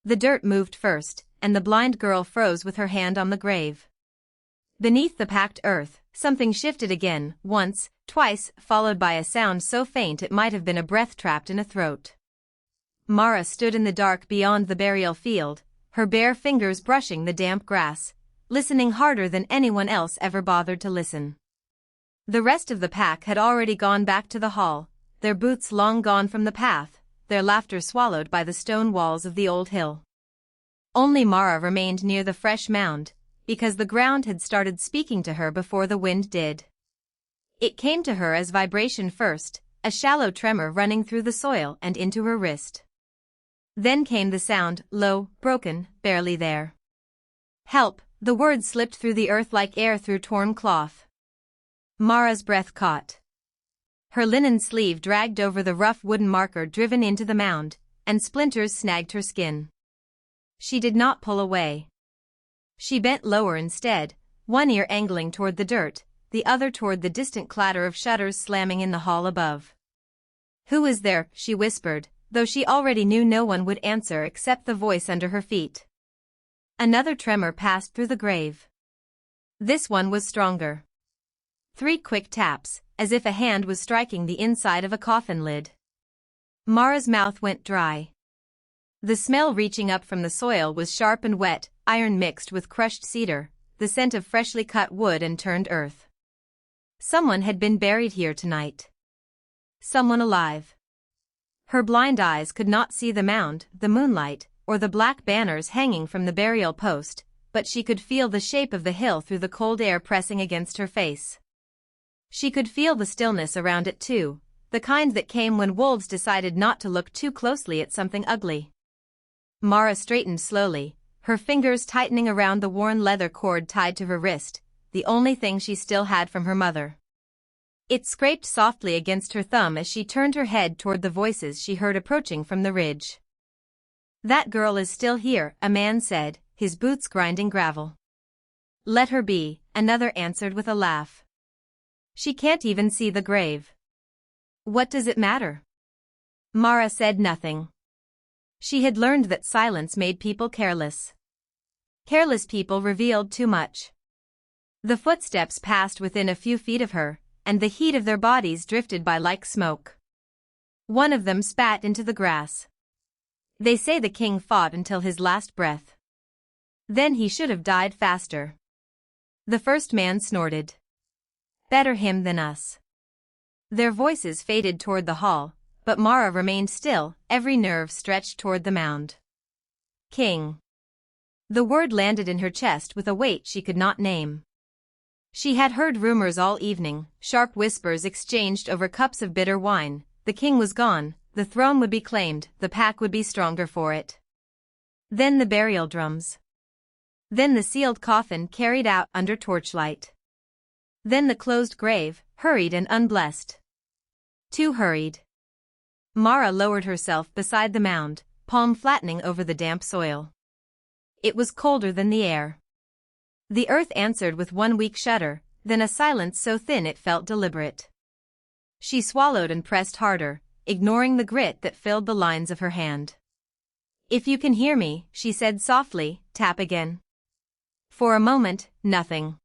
The dirt moved first, and the blind girl froze with her hand on the grave. Beneath the packed earth, something shifted again, once, twice, followed by a sound so faint it might have been a breath trapped in a throat. Mara stood in the dark beyond the burial field, her bare fingers brushing the damp grass, listening harder than anyone else ever bothered to listen. The rest of the pack had already gone back to the hall, their boots long gone from the path, their laughter swallowed by the stone walls of the old hill. Only Mara remained near the fresh mound, because the ground had started speaking to her before the wind did. It came to her as vibration first, a shallow tremor running through the soil and into her wrist. Then came the sound, low, broken, barely there. Help, the word slipped through the earth like air through torn cloth. Mara's breath caught. Her linen sleeve dragged over the rough wooden marker driven into the mound, and splinters snagged her skin. She did not pull away. She bent lower instead, one ear angling toward the dirt, the other toward the distant clatter of shutters slamming in the hall above. "Who is there?" she whispered, though she already knew no one would answer except the voice under her feet. Another tremor passed through the grave. This one was stronger. 3 quick taps, as if a hand was striking the inside of a coffin lid. Mara's mouth went dry. The smell reaching up from the soil was sharp and wet, iron mixed with crushed cedar, the scent of freshly cut wood and turned earth. Someone had been buried here tonight. Someone alive. Her blind eyes could not see the mound, the moonlight, or the black banners hanging from the burial post, but she could feel the shape of the hill through the cold air pressing against her face. She could feel the stillness around it too, the kind that came when wolves decided not to look too closely at something ugly. Mara straightened slowly, her fingers tightening around the worn leather cord tied to her wrist, the only thing she still had from her mother. It scraped softly against her thumb as she turned her head toward the voices she heard approaching from the ridge. "That girl is still here," a man said, his boots grinding gravel. "Let her be," another answered with a laugh. "She can't even see the grave." "What does it matter?" Mara said nothing. She had learned that silence made people careless. Careless people revealed too much. The footsteps passed within a few feet of her, and the heat of their bodies drifted by like smoke. One of them spat into the grass. "They say the king fought until his last breath. Then he should have died faster." The first man snorted. "Better him than us." Their voices faded toward the hall, but Mara remained still, every nerve stretched toward the mound. "King." The word landed in her chest with a weight she could not name. She had heard rumors all evening, sharp whispers exchanged over cups of bitter wine. The king was gone, the throne would be claimed, the pack would be stronger for it. Then the burial drums. Then the sealed coffin carried out under torchlight. Then the closed grave, hurried and unblessed. Too hurried. Mara lowered herself beside the mound, palm flattening over the damp soil. It was colder than the air. The earth answered with one weak shudder, then a silence so thin it felt deliberate. She swallowed and pressed harder, ignoring the grit that filled the lines of her hand. "If you can hear me," she said softly, "tap again." For a moment, nothing.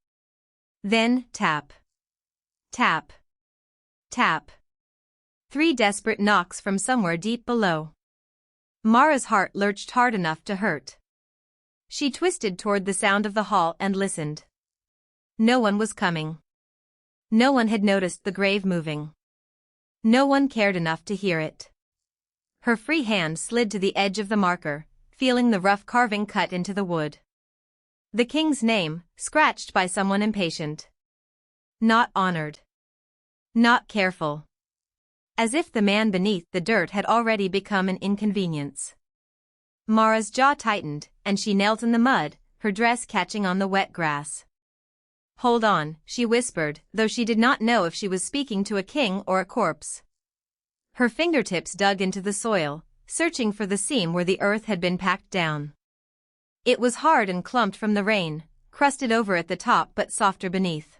Then, tap. Tap. Tap. 3 desperate knocks from somewhere deep below. Mara's heart lurched hard enough to hurt. She twisted toward the sound of the hall and listened. No one was coming. No one had noticed the grave moving. No one cared enough to hear it. Her free hand slid to the edge of the marker, feeling the rough carving cut into the wood. The king's name, scratched by someone impatient. Not honored. Not careful. As if the man beneath the dirt had already become an inconvenience. Mara's jaw tightened, and she knelt in the mud, her dress catching on the wet grass. "Hold on," she whispered, though she did not know if she was speaking to a king or a corpse. Her fingertips dug into the soil, searching for the seam where the earth had been packed down. It was hard and clumped from the rain, crusted over at the top but softer beneath.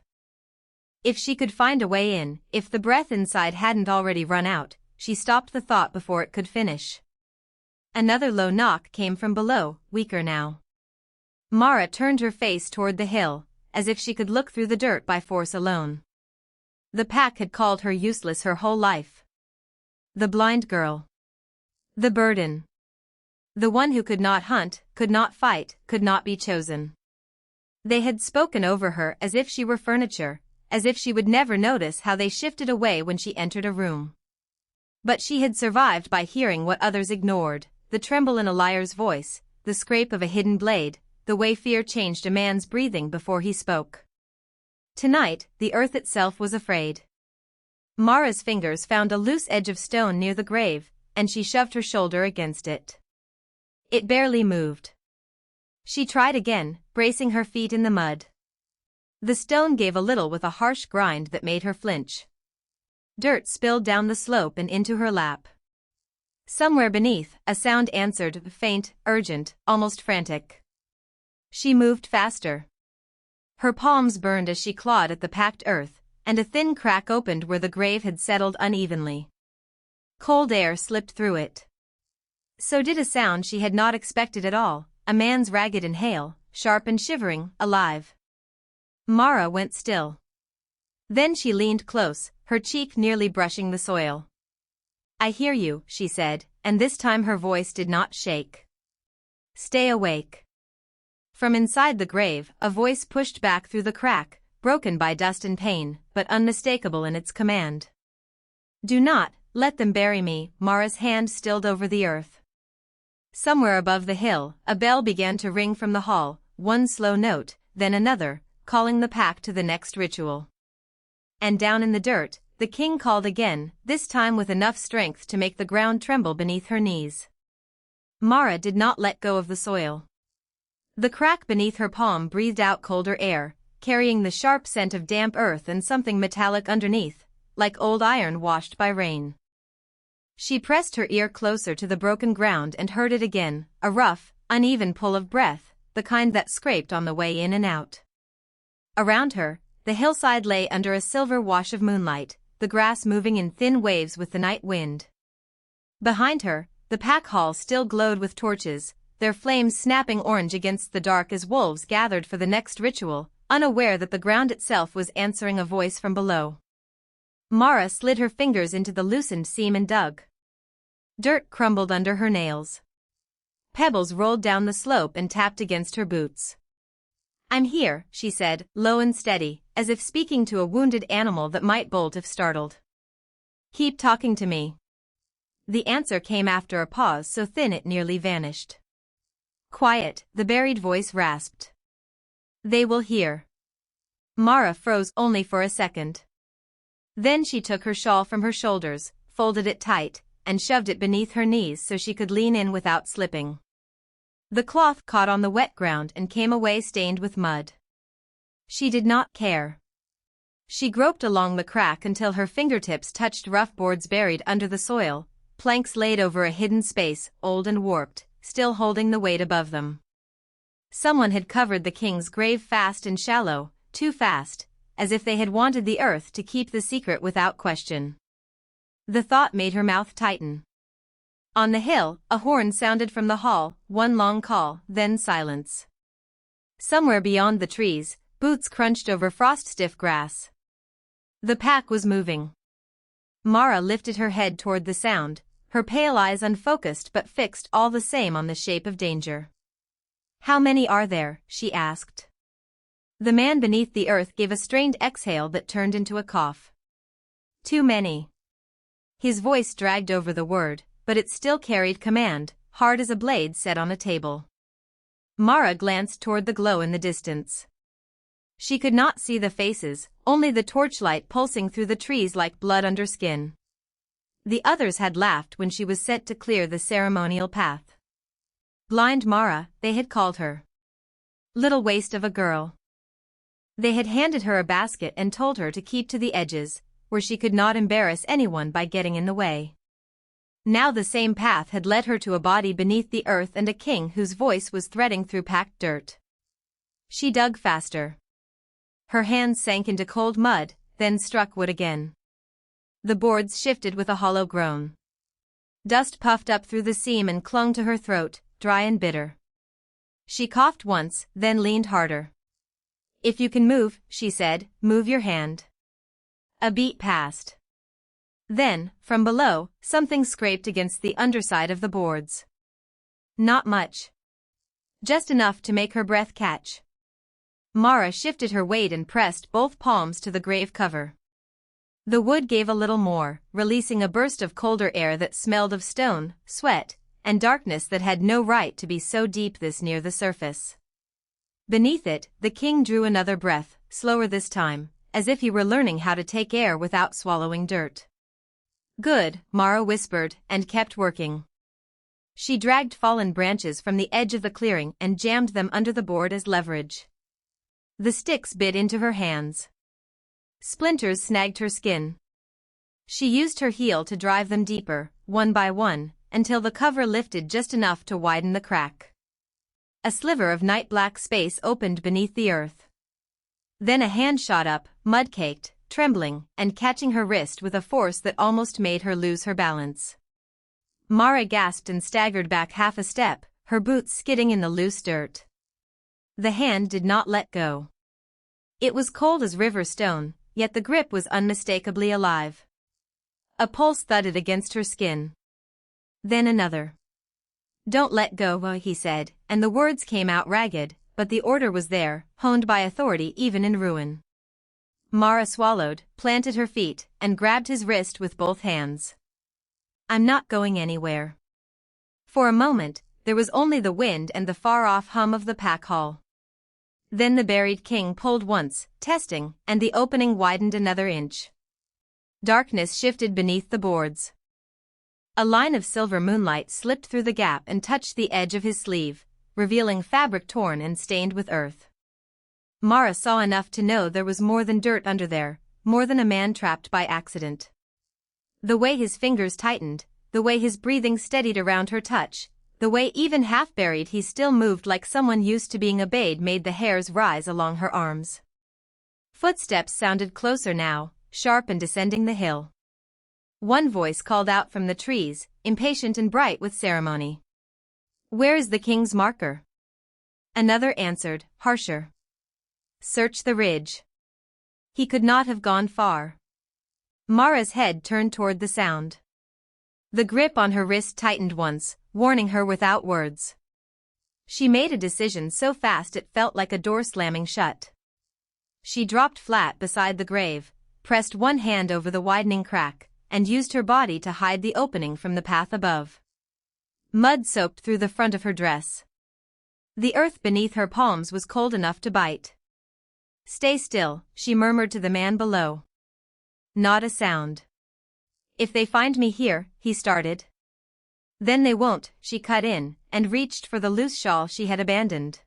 If she could find a way in, if the breath inside hadn't already run out, she stopped the thought before it could finish. Another low knock came from below, weaker now. Mara turned her face toward the hill, as if she could look through the dirt by force alone. The pack had called her useless her whole life. The blind girl. The burden. The one who could not hunt, could not fight, could not be chosen. They had spoken over her as if she were furniture, as if she would never notice how they shifted away when she entered a room. But she had survived by hearing what others ignored, the tremble in a liar's voice, the scrape of a hidden blade, the way fear changed a man's breathing before he spoke. Tonight, the earth itself was afraid. Mara's fingers found a loose edge of stone near the grave, and she shoved her shoulder against it. It barely moved. She tried again, bracing her feet in the mud. The stone gave a little with a harsh grind that made her flinch. Dirt spilled down the slope and into her lap. Somewhere beneath, a sound answered, faint, urgent, almost frantic. She moved faster. Her palms burned as she clawed at the packed earth, and a thin crack opened where the grave had settled unevenly. Cold air slipped through it. So did a sound she had not expected at all, a man's ragged inhale, sharp and shivering, alive. Mara went still. Then she leaned close, her cheek nearly brushing the soil. "I hear you," she said, and this time her voice did not shake. "Stay awake." From inside the grave, a voice pushed back through the crack, broken by dust and pain, but unmistakable in its command. "Do not let them bury me." Mara's hand stilled over the earth. Somewhere above the hill, a bell began to ring from the hall, one slow note, then another, calling the pack to the next ritual. And down in the dirt, the king called again, this time with enough strength to make the ground tremble beneath her knees. Mara did not let go of the soil. The crack beneath her palm breathed out colder air, carrying the sharp scent of damp earth and something metallic underneath, like old iron washed by rain. She pressed her ear closer to the broken ground and heard it again, a rough, uneven pull of breath, the kind that scraped on the way in and out. Around her, the hillside lay under a silver wash of moonlight, the grass moving in thin waves with the night wind. Behind her, the pack hall still glowed with torches, their flames snapping orange against the dark as wolves gathered for the next ritual, unaware that the ground itself was answering a voice from below. Mara slid her fingers into the loosened seam and dug. Dirt crumbled under her nails. Pebbles rolled down the slope and tapped against her boots. "I'm here," she said, low and steady, as if speaking to a wounded animal that might bolt if startled. "Keep talking to me." The answer came after a pause so thin it nearly vanished. "Quiet," the buried voice rasped. "They will hear." Mara froze only for a second. Then she took her shawl from her shoulders, folded it tight, and shoved it beneath her knees so she could lean in without slipping. The cloth caught on the wet ground and came away stained with mud. She did not care. She groped along the crack until her fingertips touched rough boards buried under the soil, planks laid over a hidden space, old and warped, still holding the weight above them. Someone had covered the king's grave fast and shallow, too fast, as if they had wanted the earth to keep the secret without question. The thought made her mouth tighten. On the hill, a horn sounded from the hall, one long call, then silence. Somewhere beyond the trees, boots crunched over frost-stiff grass. The pack was moving. Mara lifted her head toward the sound, her pale eyes unfocused but fixed all the same on the shape of danger. "How many are there?" she asked. The man beneath the earth gave a strained exhale that turned into a cough. "Too many." His voice dragged over the word, but it still carried command, hard as a blade set on a table. Mara glanced toward the glow in the distance. She could not see the faces, only the torchlight pulsing through the trees like blood under skin. The others had laughed when she was set to clear the ceremonial path. Blind Mara, they had called her. Little waste of a girl. They had handed her a basket and told her to keep to the edges, where she could not embarrass anyone by getting in the way. Now the same path had led her to a body beneath the earth and a king whose voice was threading through packed dirt. She dug faster. Her hands sank into cold mud, then struck wood again. The boards shifted with a hollow groan. Dust puffed up through the seam and clung to her throat, dry and bitter. She coughed once, then leaned harder. "If you can move," she said, "move your hand." A beat passed. Then, from below, something scraped against the underside of the boards. Not much. Just enough to make her breath catch. Mara shifted her weight and pressed both palms to the grave cover. The wood gave a little more, releasing a burst of colder air that smelled of stone, sweat, and darkness that had no right to be so deep this near the surface. Beneath it, the king drew another breath, slower this time, as if he were learning how to take air without swallowing dirt. "Good," Mara whispered, and kept working. She dragged fallen branches from the edge of the clearing and jammed them under the board as leverage. The sticks bit into her hands. Splinters snagged her skin. She used her heel to drive them deeper, one by one, until the cover lifted just enough to widen the crack. A sliver of night-black space opened beneath the earth. Then a hand shot up, mud-caked, trembling, and catching her wrist with a force that almost made her lose her balance. Mara gasped and staggered back half a step, her boots skidding in the loose dirt. The hand did not let go. It was cold as river stone, yet the grip was unmistakably alive. A pulse thudded against her skin. Then another. "Don't let go," he said, and the words came out ragged, but the order was there, honed by authority even in ruin. Mara swallowed, planted her feet, and grabbed his wrist with both hands. "I'm not going anywhere." For a moment, there was only the wind and the far-off hum of the pack hall. Then the buried king pulled once, testing, and the opening widened another inch. Darkness shifted beneath the boards. A line of silver moonlight slipped through the gap and touched the edge of his sleeve, revealing fabric torn and stained with earth. Mara saw enough to know there was more than dirt under there, more than a man trapped by accident. The way his fingers tightened, the way his breathing steadied around her touch, the way even half-buried he still moved like someone used to being obeyed made the hairs rise along her arms. Footsteps sounded closer now, sharp and descending the hill. One voice called out from the trees, impatient and bright with ceremony. "Where is the king's marker?" Another answered, harsher. "Search the ridge." He could not have gone far. Mara's head turned toward the sound. The grip on her wrist tightened once, warning her without words. She made a decision so fast it felt like a door slamming shut. She dropped flat beside the grave, pressed one hand over the widening crack, and used her body to hide the opening from the path above. Mud soaked through the front of her dress. The earth beneath her palms was cold enough to bite. "Stay still," she murmured to the man below. Not a sound. "If they find me here," he started. "Then they won't," she cut in, and reached for the loose shawl she had abandoned.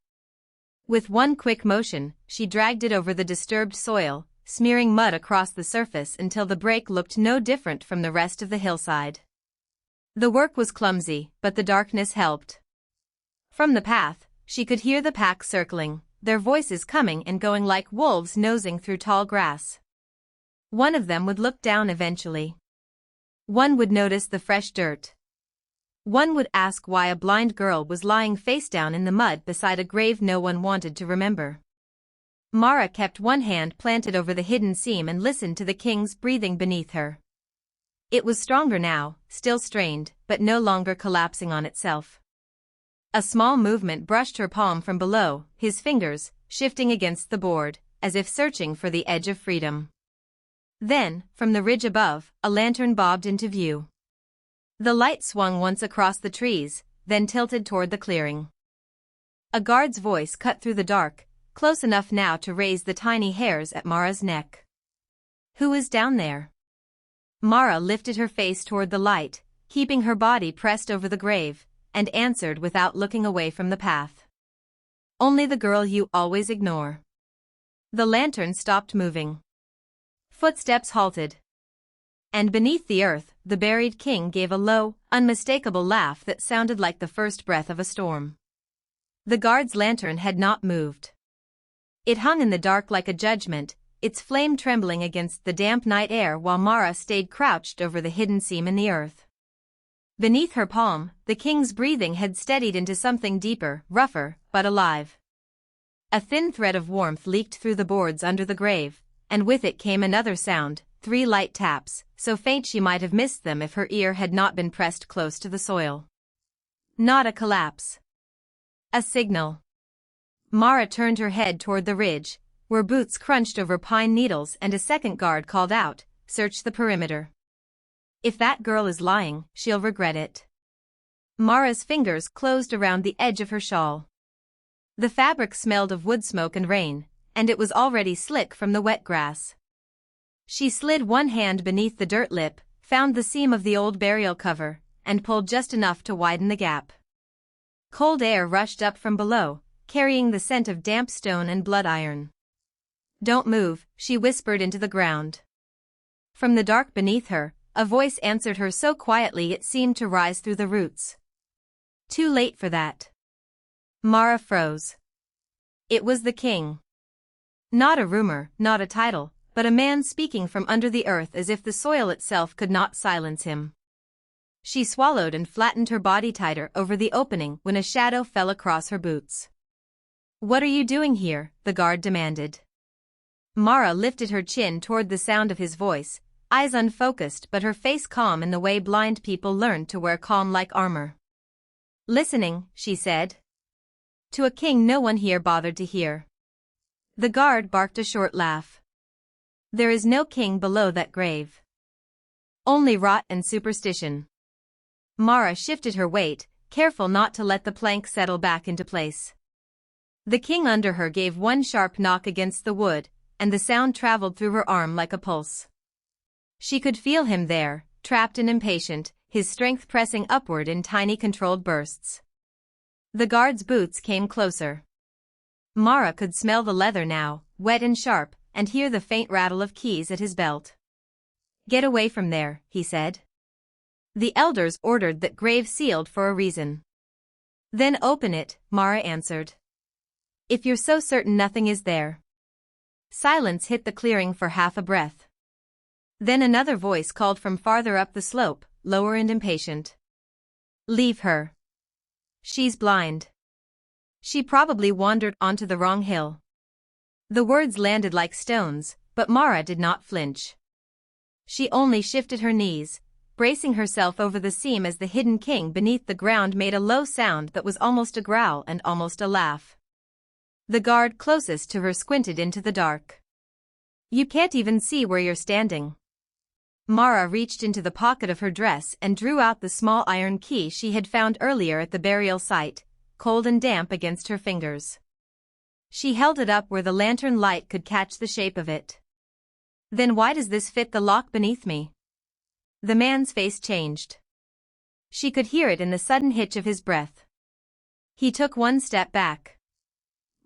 With one quick motion, she dragged it over the disturbed soil, smearing mud across the surface until the break looked no different from the rest of the hillside. The work was clumsy, but the darkness helped. From the path, she could hear the pack circling, their voices coming and going like wolves nosing through tall grass. One of them would look down eventually. One would notice the fresh dirt. One would ask why a blind girl was lying face down in the mud beside a grave no one wanted to remember. Mara kept one hand planted over the hidden seam and listened to the king's breathing beneath her. It was stronger now, still strained, but no longer collapsing on itself. A small movement brushed her palm from below, his fingers, shifting against the board, as if searching for the edge of freedom. Then, from the ridge above, a lantern bobbed into view. The light swung once across the trees, then tilted toward the clearing. A guard's voice cut through the dark, close enough now to raise the tiny hairs at Mara's neck. "Who is down there?" Mara lifted her face toward the light, keeping her body pressed over the grave, and answered without looking away from the path. "Only the girl you always ignore." The lantern stopped moving. Footsteps halted. And beneath the earth, the buried king gave a low, unmistakable laugh that sounded like the first breath of a storm. The guard's lantern had not moved. It hung in the dark like a judgment, its flame trembling against the damp night air while Mara stayed crouched over the hidden seam in the earth. Beneath her palm, the king's breathing had steadied into something deeper, rougher, but alive. A thin thread of warmth leaked through the boards under the grave, and with it came another sound, 3 light taps, so faint she might have missed them if her ear had not been pressed close to the soil. Not a collapse. A signal. Mara turned her head toward the ridge, where boots crunched over pine needles, and a second guard called out, "Search the perimeter. If that girl is lying, she'll regret it." Mara's fingers closed around the edge of her shawl. The fabric smelled of wood smoke and rain, and it was already slick from the wet grass. She slid one hand beneath the dirt lip, found the seam of the old burial cover, and pulled just enough to widen the gap. Cold air rushed up from below, carrying the scent of damp stone and blood iron. "Don't move," she whispered into the ground. From the dark beneath her, a voice answered her so quietly it seemed to rise through the roots. Too late for that. Mara froze. It was the king. Not a rumor, not a title, but a man speaking from under the earth as if the soil itself could not silence him. She swallowed and flattened her body tighter over the opening when a shadow fell across her boots. "What are you doing here?" the guard demanded. Mara lifted her chin toward the sound of his voice, eyes unfocused but her face calm in the way blind people learned to wear calm-like armor. "Listening," she said. "To a king no one here bothered to hear." The guard barked a short laugh. "There is no king below that grave. Only rot and superstition." Mara shifted her weight, careful not to let the plank settle back into place. The king under her gave one sharp knock against the wood, and the sound traveled through her arm like a pulse. She could feel him there, trapped and impatient, his strength pressing upward in tiny controlled bursts. The guard's boots came closer. Mara could smell the leather now, wet and sharp, and hear the faint rattle of keys at his belt. "Get away from there," he said. "The elders ordered that grave sealed for a reason." "Then open it," Mara answered. "If you're so certain nothing is there." Silence hit the clearing for half a breath. Then another voice called from farther up the slope, lower and impatient. "Leave her. She's blind. She probably wandered onto the wrong hill." The words landed like stones, but Mara did not flinch. She only shifted her knees, bracing herself over the seam as the hidden king beneath the ground made a low sound that was almost a growl and almost a laugh. The guard closest to her squinted into the dark. "You can't even see where you're standing." Mara reached into the pocket of her dress and drew out the small iron key she had found earlier at the burial site, cold and damp against her fingers. She held it up where the lantern light could catch the shape of it. "Then why does this fit the lock beneath me?" The man's face changed. She could hear it in the sudden hitch of his breath. He took one step back.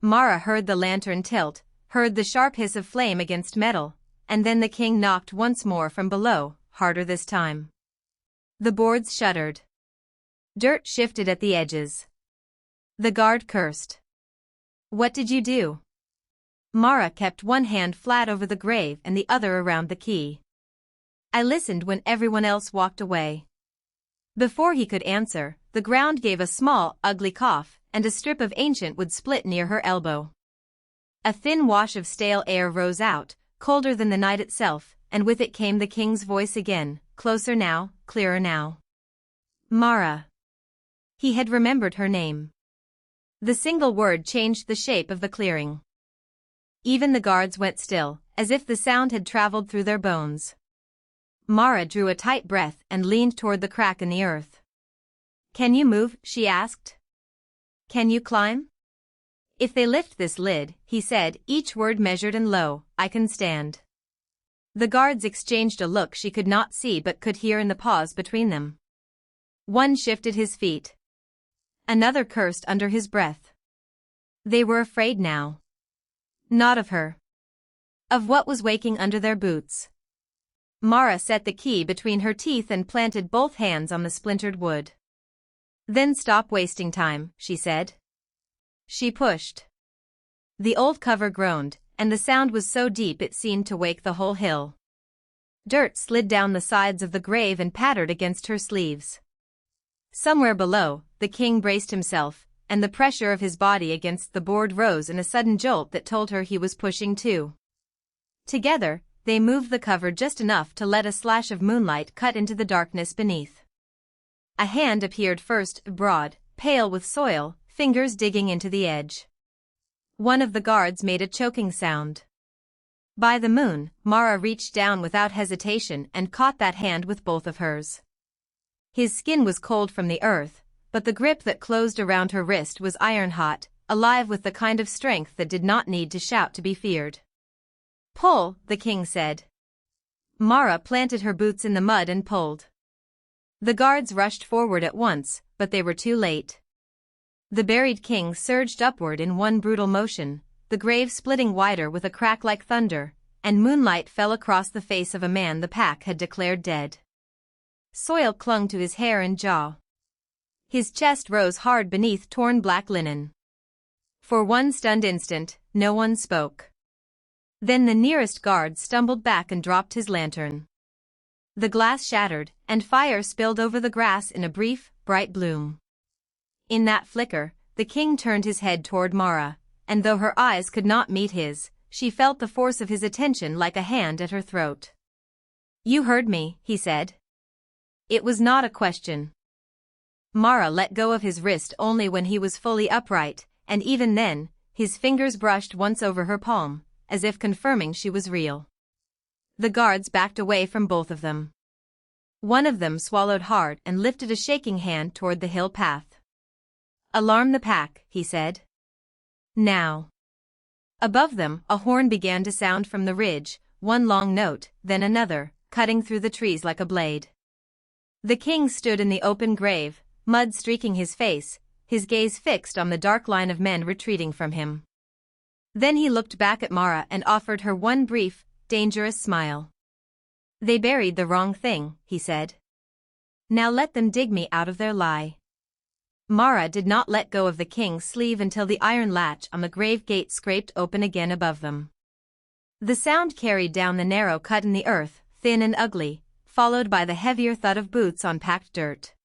Mara heard the lantern tilt, heard the sharp hiss of flame against metal, and then the king knocked once more from below, harder this time. The boards shuddered. Dirt shifted at the edges. The guard cursed. "What did you do?" Mara kept one hand flat over the grave and the other around the key. "I listened when everyone else walked away." Before he could answer, the ground gave a small, ugly cough, and a strip of ancient wood split near her elbow. A thin wash of stale air rose out, colder than the night itself, and with it came the king's voice again, closer now, clearer now. "Mara." He had remembered her name. The single word changed the shape of the clearing. Even the guards went still, as if the sound had traveled through their bones. Mara drew a tight breath and leaned toward the crack in the earth. "Can you move?" she asked. "Can you climb?" "If they lift this lid," he said, each word measured and low, "I can stand." The guards exchanged a look she could not see but could hear in the pause between them. One shifted his feet. Another cursed under his breath. They were afraid now. Not of her. Of what was waking under their boots. Mara set the key between her teeth and planted both hands on the splintered wood. "Then stop wasting time," she said. She pushed. The old cover groaned, and the sound was so deep it seemed to wake the whole hill. Dirt slid down the sides of the grave and pattered against her sleeves. Somewhere below, the king braced himself, and the pressure of his body against the board rose in a sudden jolt that told her he was pushing too. Together, they moved the cover just enough to let a slash of moonlight cut into the darkness beneath. A hand appeared first, broad, pale with soil, fingers digging into the edge. One of the guards made a choking sound. By the moon, Mara reached down without hesitation and caught that hand with both of hers. His skin was cold from the earth, but the grip that closed around her wrist was iron-hot, alive with the kind of strength that did not need to shout to be feared. "Pull," the king said. Mara planted her boots in the mud and pulled. The guards rushed forward at once, but they were too late. The buried king surged upward in one brutal motion, the grave splitting wider with a crack like thunder, and moonlight fell across the face of a man the pack had declared dead. Soil clung to his hair and jaw. His chest rose hard beneath torn black linen. For one stunned instant, no one spoke. Then the nearest guard stumbled back and dropped his lantern. The glass shattered, and fire spilled over the grass in a brief, bright bloom. In that flicker, the king turned his head toward Mara, and though her eyes could not meet his, she felt the force of his attention like a hand at her throat. "You heard me," he said. It was not a question. Mara let go of his wrist only when he was fully upright, and even then, his fingers brushed once over her palm, as if confirming she was real. The guards backed away from both of them. One of them swallowed hard and lifted a shaking hand toward the hill path. "Alarm the pack," he said. "Now." Above them, a horn began to sound from the ridge, one long note, then another, cutting through the trees like a blade. The king stood in the open grave, mud streaking his face, his gaze fixed on the dark line of men retreating from him. Then he looked back at Mara and offered her one brief, dangerous smile. "They buried the wrong thing," he said. "Now let them dig me out of their lie." Mara did not let go of the king's sleeve until the iron latch on the grave gate scraped open again above them. The sound carried down the narrow cut in the earth, thin and ugly, followed by the heavier thud of boots on packed dirt.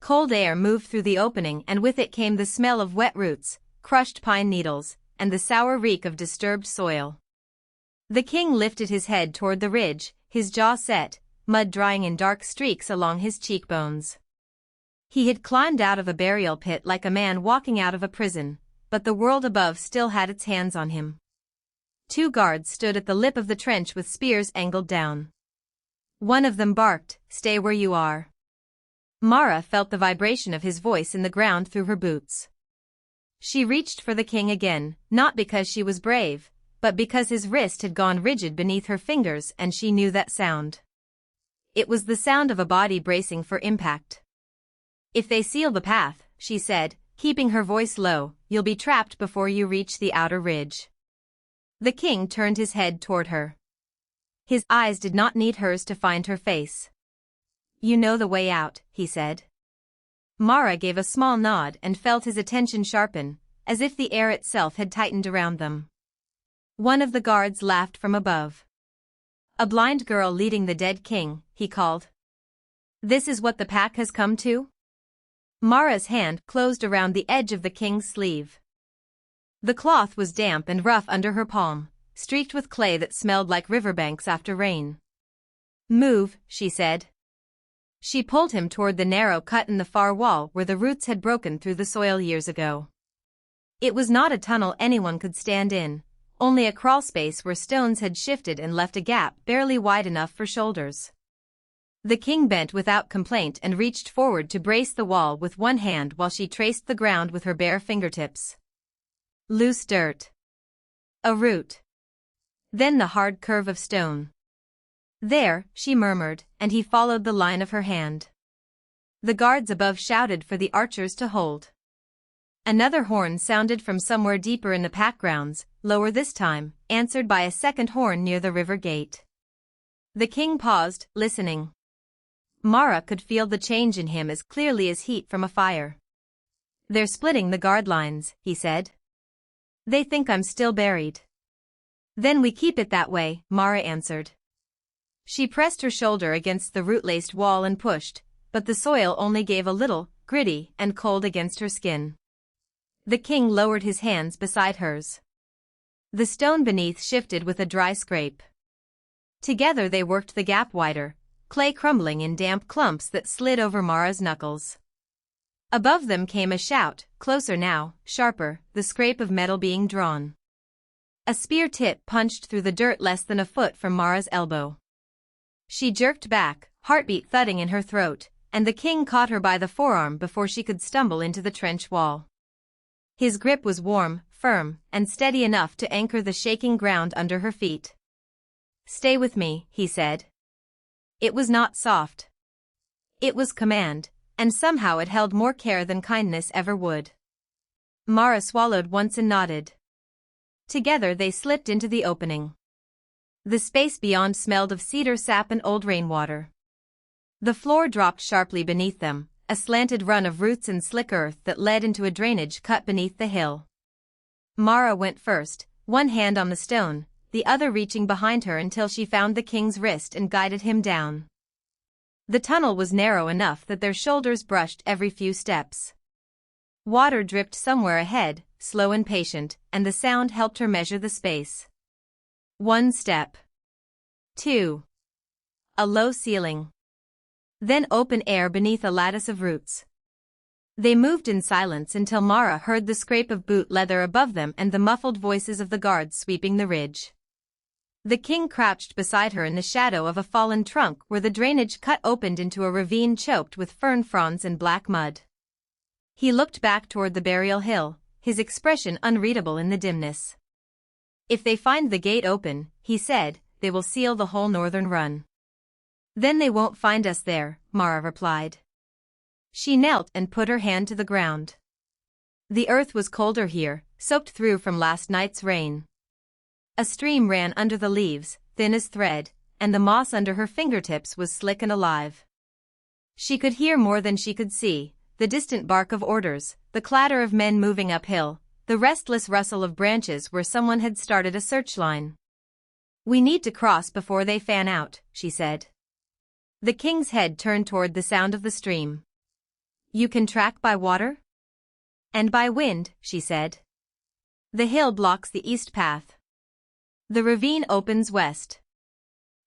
Cold air moved through the opening and with it came the smell of wet roots, crushed pine needles, and the sour reek of disturbed soil. The king lifted his head toward the ridge, his jaw set, mud drying in dark streaks along his cheekbones. He had climbed out of a burial pit like a man walking out of a prison, but the world above still had its hands on him. Two guards stood at the lip of the trench with spears angled down. One of them barked, "Stay where you are." Mara felt the vibration of his voice in the ground through her boots. She reached for the king again, not because she was brave, but because his wrist had gone rigid beneath her fingers and she knew that sound. It was the sound of a body bracing for impact. "If they seal the path," she said, keeping her voice low, "you'll be trapped before you reach the outer ridge." The king turned his head toward her. His eyes did not need hers to find her face. "You know the way out," he said. Mara gave a small nod and felt his attention sharpen, as if the air itself had tightened around them. One of the guards laughed from above. "A blind girl leading the dead king," he called. "This is what the pack has come to?" Mara's hand closed around the edge of the king's sleeve. The cloth was damp and rough under her palm, streaked with clay that smelled like riverbanks after rain. "Move," she said. She pulled him toward the narrow cut in the far wall where the roots had broken through the soil years ago. It was not a tunnel anyone could stand in, only a crawl space where stones had shifted and left a gap barely wide enough for shoulders. The king bent without complaint and reached forward to brace the wall with one hand while she traced the ground with her bare fingertips. Loose dirt. A root. Then the hard curve of stone. "There," she murmured, and he followed the line of her hand. The guards above shouted for the archers to hold. Another horn sounded from somewhere deeper in the pack grounds, lower this time, answered by a second horn near the river gate. The king paused, listening. Mara could feel the change in him as clearly as heat from a fire. "They're splitting the guard lines," he said. "They think I'm still buried." "Then we keep it that way," Mara answered. She pressed her shoulder against the root-laced wall and pushed, but the soil only gave a little, gritty and cold against her skin. The king lowered his hands beside hers. The stone beneath shifted with a dry scrape. Together they worked the gap wider, clay crumbling in damp clumps that slid over Mara's knuckles. Above them came a shout, closer now, sharper, the scrape of metal being drawn. A spear tip punched through the dirt less than a foot from Mara's elbow. She jerked back, heartbeat thudding in her throat, and the king caught her by the forearm before she could stumble into the trench wall. His grip was warm, firm, and steady enough to anchor the shaking ground under her feet. "Stay with me," he said. It was not soft. It was command, and somehow it held more care than kindness ever would. Mara swallowed once and nodded. Together they slipped into the opening. The space beyond smelled of cedar sap and old rainwater. The floor dropped sharply beneath them, a slanted run of roots and slick earth that led into a drainage cut beneath the hill. Mara went first, one hand on the stone, the other reaching behind her until she found the king's wrist and guided him down. The tunnel was narrow enough that their shoulders brushed every few steps. Water dripped somewhere ahead, slow and patient, and the sound helped her measure the space. 1 step. 2. A low ceiling. Then open air beneath a lattice of roots. They moved in silence until Mara heard the scrape of boot leather above them and the muffled voices of the guards sweeping the ridge. The king crouched beside her in the shadow of a fallen trunk where the drainage cut opened into a ravine choked with fern fronds and black mud. He looked back toward the burial hill, his expression unreadable in the dimness. "If they find the gate open," he said, "they will seal the whole northern run." "Then they won't find us there," Mara replied. She knelt and put her hand to the ground. The earth was colder here, soaked through from last night's rain. A stream ran under the leaves, thin as thread, and the moss under her fingertips was slick and alive. She could hear more than she could see, the distant bark of orders, the clatter of men moving uphill, the restless rustle of branches where someone had started a search line. "We need to cross before they fan out," she said. The king's head turned toward the sound of the stream. "You can track by water?" "And by wind," she said. "The hill blocks the east path. The ravine opens west."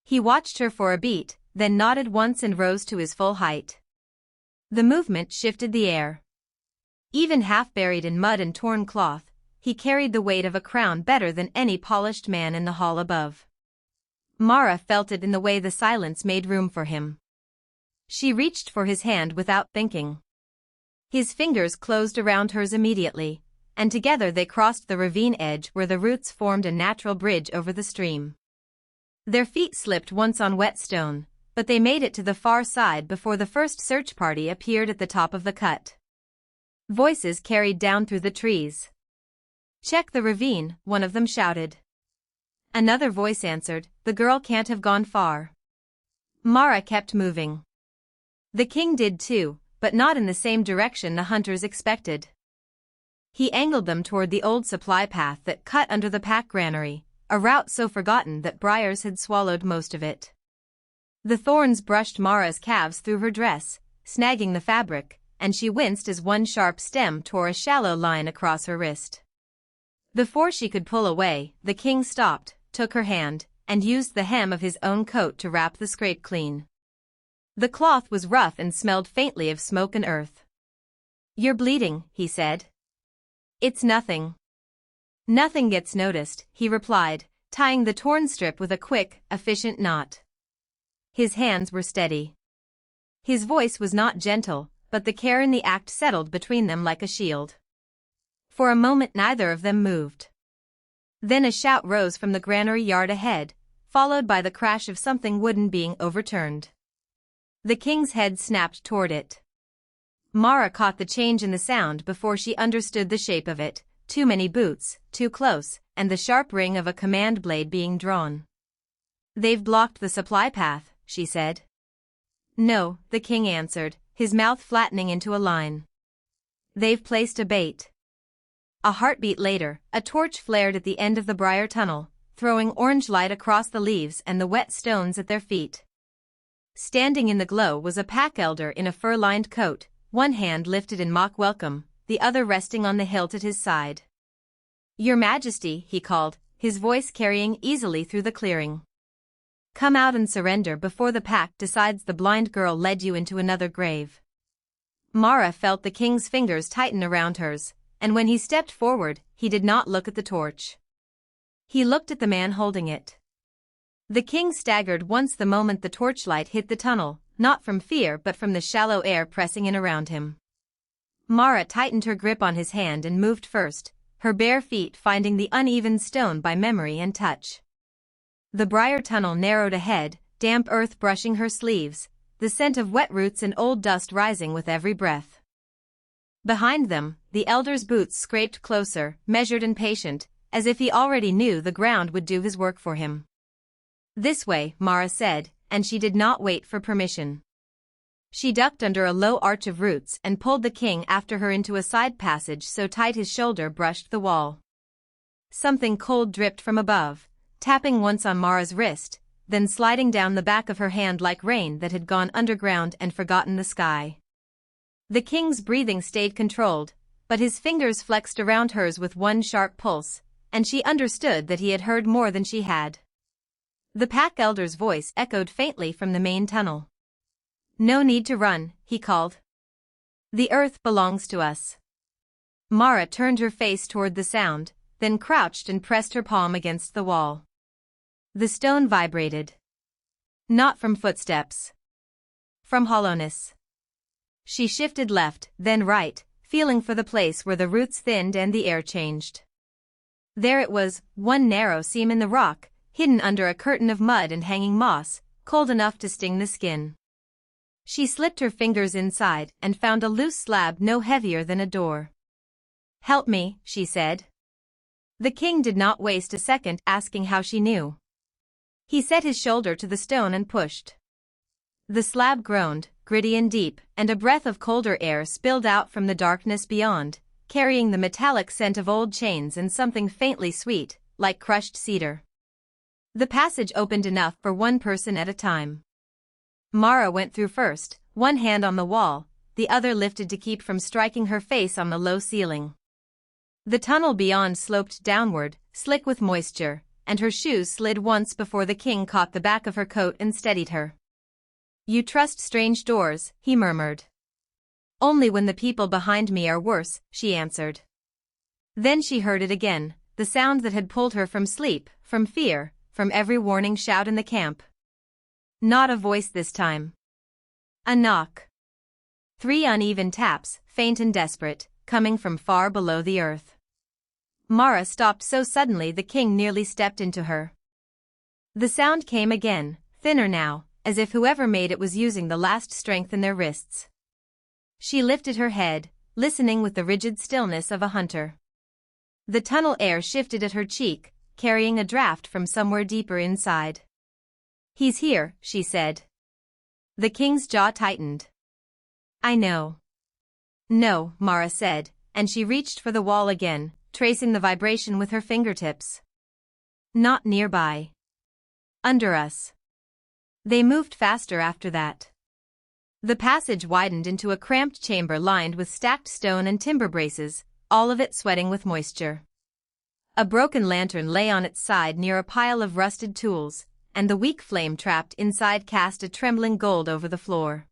He watched her for a beat, then nodded once and rose to his full height. The movement shifted the air. Even half buried in mud and torn cloth, he carried the weight of a crown better than any polished man in the hall above. Mara felt it in the way the silence made room for him. She reached for his hand without thinking. His fingers closed around hers immediately, and together they crossed the ravine edge where the roots formed a natural bridge over the stream. Their feet slipped once on wet stone, but they made it to the far side before the first search party appeared at the top of the cut. Voices carried down through the trees. "Check the ravine," one of them shouted. Another voice answered, "The girl can't have gone far." Mara kept moving. The king did too, but not in the same direction the hunters expected. He angled them toward the old supply path that cut under the pack granary, a route so forgotten that briars had swallowed most of it. The thorns brushed Mara's calves through her dress, snagging the fabric, and she winced as one sharp stem tore a shallow line across her wrist. Before she could pull away, the king stopped, took her hand, and used the hem of his own coat to wrap the scrape clean. The cloth was rough and smelled faintly of smoke and earth. "You're bleeding," he said. "It's nothing." "Nothing gets noticed," he replied, tying the torn strip with a quick, efficient knot. His hands were steady. His voice was not gentle, but the care in the act settled between them like a shield. For a moment neither of them moved. Then a shout rose from the granary yard ahead, followed by the crash of something wooden being overturned. The king's head snapped toward it. Mara caught the change in the sound before she understood the shape of it: too many boots, too close, and the sharp ring of a command blade being drawn. "They've blocked the supply path," she said. "No," the king answered, his mouth flattening into a line. "They've placed a bait." A heartbeat later, a torch flared at the end of the briar tunnel, throwing orange light across the leaves and the wet stones at their feet. Standing in the glow was a pack elder in a fur-lined coat, one hand lifted in mock welcome, the other resting on the hilt at his side. "Your Majesty," he called, his voice carrying easily through the clearing. "Come out and surrender before the pack decides the blind girl led you into another grave." Mara felt the king's fingers tighten around hers, and when he stepped forward, he did not look at the torch. He looked at the man holding it. The king staggered once the moment the torchlight hit the tunnel, not from fear but from the shallow air pressing in around him. Mara tightened her grip on his hand and moved first, her bare feet finding the uneven stone by memory and touch. The briar tunnel narrowed ahead, damp earth brushing her sleeves, the scent of wet roots and old dust rising with every breath. Behind them, the elder's boots scraped closer, measured and patient, as if he already knew the ground would do his work for him. "This way," Mara said, and she did not wait for permission. She ducked under a low arch of roots and pulled the king after her into a side passage so tight his shoulder brushed the wall. Something cold dripped from above, tapping once on Mara's wrist, then sliding down the back of her hand like rain that had gone underground and forgotten the sky. The king's breathing stayed controlled, but his fingers flexed around hers with one sharp pulse, and she understood that he had heard more than she had. The pack elder's voice echoed faintly from the main tunnel. "No need to run," he called. "The earth belongs to us." Mara turned her face toward the sound, then crouched and pressed her palm against the wall. The stone vibrated. Not from footsteps. From hollowness. She shifted left, then right, feeling for the place where the roots thinned and the air changed. There it was, one narrow seam in the rock, hidden under a curtain of mud and hanging moss, cold enough to sting the skin. She slipped her fingers inside and found a loose slab no heavier than a door. "Help me," she said. The king did not waste a second asking how she knew. He set his shoulder to the stone and pushed. The slab groaned, gritty and deep, and a breath of colder air spilled out from the darkness beyond, carrying the metallic scent of old chains and something faintly sweet, like crushed cedar. The passage opened enough for one person at a time. Mara went through first, one hand on the wall, the other lifted to keep from striking her face on the low ceiling. The tunnel beyond sloped downward, slick with moisture, and her shoes slid once before the king caught the back of her coat and steadied her. "You trust strange doors," he murmured. "Only when the people behind me are worse," she answered. Then she heard it again, the sound that had pulled her from sleep, from fear, from every warning shout in the camp. Not a voice this time. A knock. 3 uneven taps, faint and desperate, coming from far below the earth. Mara stopped so suddenly the king nearly stepped into her. The sound came again, thinner now, as if whoever made it was using the last strength in their wrists. She lifted her head, listening with the rigid stillness of a hunter. The tunnel air shifted at her cheek, carrying a draft from somewhere deeper inside. "He's here," she said. The king's jaw tightened. "I know." "No," Mara said, and she reached for the wall again, tracing the vibration with her fingertips. "Not nearby. Under us." They moved faster after that. The passage widened into a cramped chamber lined with stacked stone and timber braces, all of it sweating with moisture. A broken lantern lay on its side near a pile of rusted tools, and the weak flame trapped inside cast a trembling gold over the floor.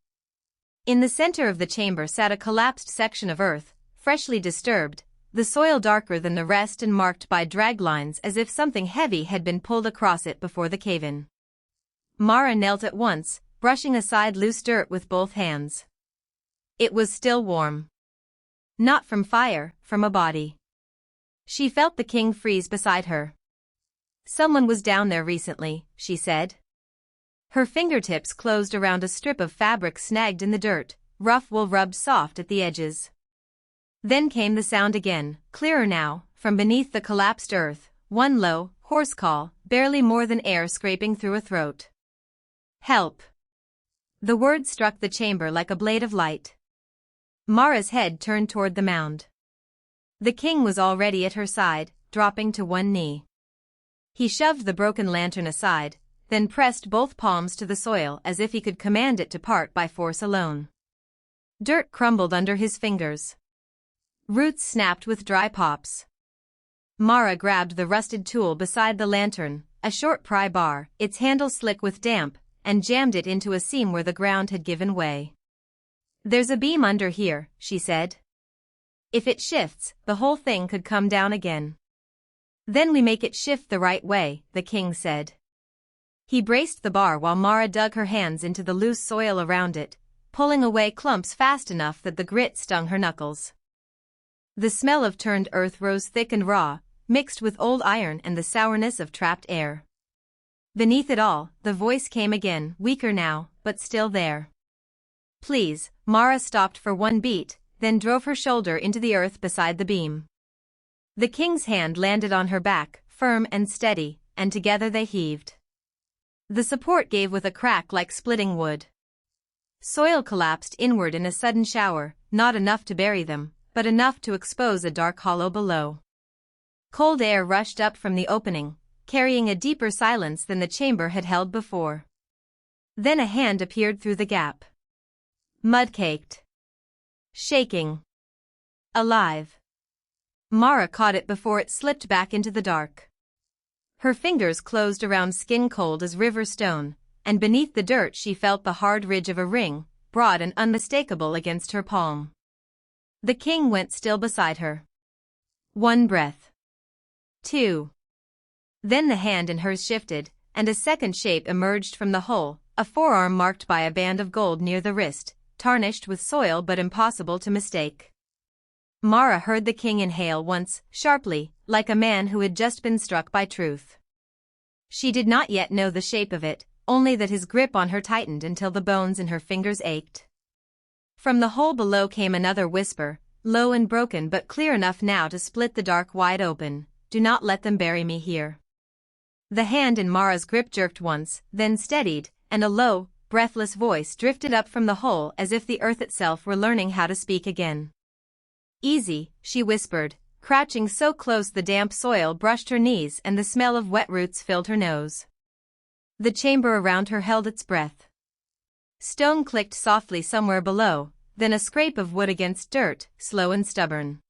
In the center of the chamber sat a collapsed section of earth, freshly disturbed, the soil darker than the rest and marked by drag lines as if something heavy had been pulled across it before the cave-in. Mara knelt at once, brushing aside loose dirt with both hands. It was still warm. Not from fire, from a body. She felt the king freeze beside her. "Someone was down there recently," she said. Her fingertips closed around a strip of fabric snagged in the dirt, rough wool rubbed soft at the edges. Then came the sound again, clearer now, from beneath the collapsed earth, one low, hoarse call, barely more than air scraping through a throat. "Help!" The word struck the chamber like a blade of light. Mara's head turned toward the mound. The king was already at her side, dropping to one knee. He shoved the broken lantern aside, then pressed both palms to the soil as if he could command it to part by force alone. Dirt crumbled under his fingers. Roots snapped with dry pops. Mara grabbed the rusted tool beside the lantern, a short pry bar, its handle slick with damp, and jammed it into a seam where the ground had given way. "There's a beam under here," she said. "If it shifts, the whole thing could come down again." "Then we make it shift the right way," the king said. He braced the bar while Mara dug her hands into the loose soil around it, pulling away clumps fast enough that the grit stung her knuckles. The smell of turned earth rose thick and raw, mixed with old iron and the sourness of trapped air. Beneath it all, the voice came again, weaker now, but still there. "Please." Mara stopped for one beat, then drove her shoulder into the earth beside the beam. The king's hand landed on her back, firm and steady, and together they heaved. The support gave with a crack like splitting wood. Soil collapsed inward in a sudden shower, not enough to bury them, but enough to expose a dark hollow below. Cold air rushed up from the opening, carrying a deeper silence than the chamber had held before. Then a hand appeared through the gap. Mud-caked. Shaking. Alive. Mara caught it before it slipped back into the dark. Her fingers closed around skin cold as river stone, and beneath the dirt she felt the hard ridge of a ring, broad and unmistakable against her palm. The king went still beside her. One breath. Two. Then the hand in hers shifted, and a second shape emerged from the hole, a forearm marked by a band of gold near the wrist, tarnished with soil but impossible to mistake. Mara heard the king inhale once, sharply, like a man who had just been struck by truth. She did not yet know the shape of it, only that his grip on her tightened until the bones in her fingers ached. From the hole below came another whisper, low and broken but clear enough now to split the dark wide open. "Do not let them bury me here." The hand in Mara's grip jerked once, then steadied, and a low, breathless voice drifted up from the hole as if the earth itself were learning how to speak again. "Easy," she whispered, crouching so close the damp soil brushed her knees and the smell of wet roots filled her nose. The chamber around her held its breath. Stone clicked softly somewhere below, then a scrape of wood against dirt, slow and stubborn.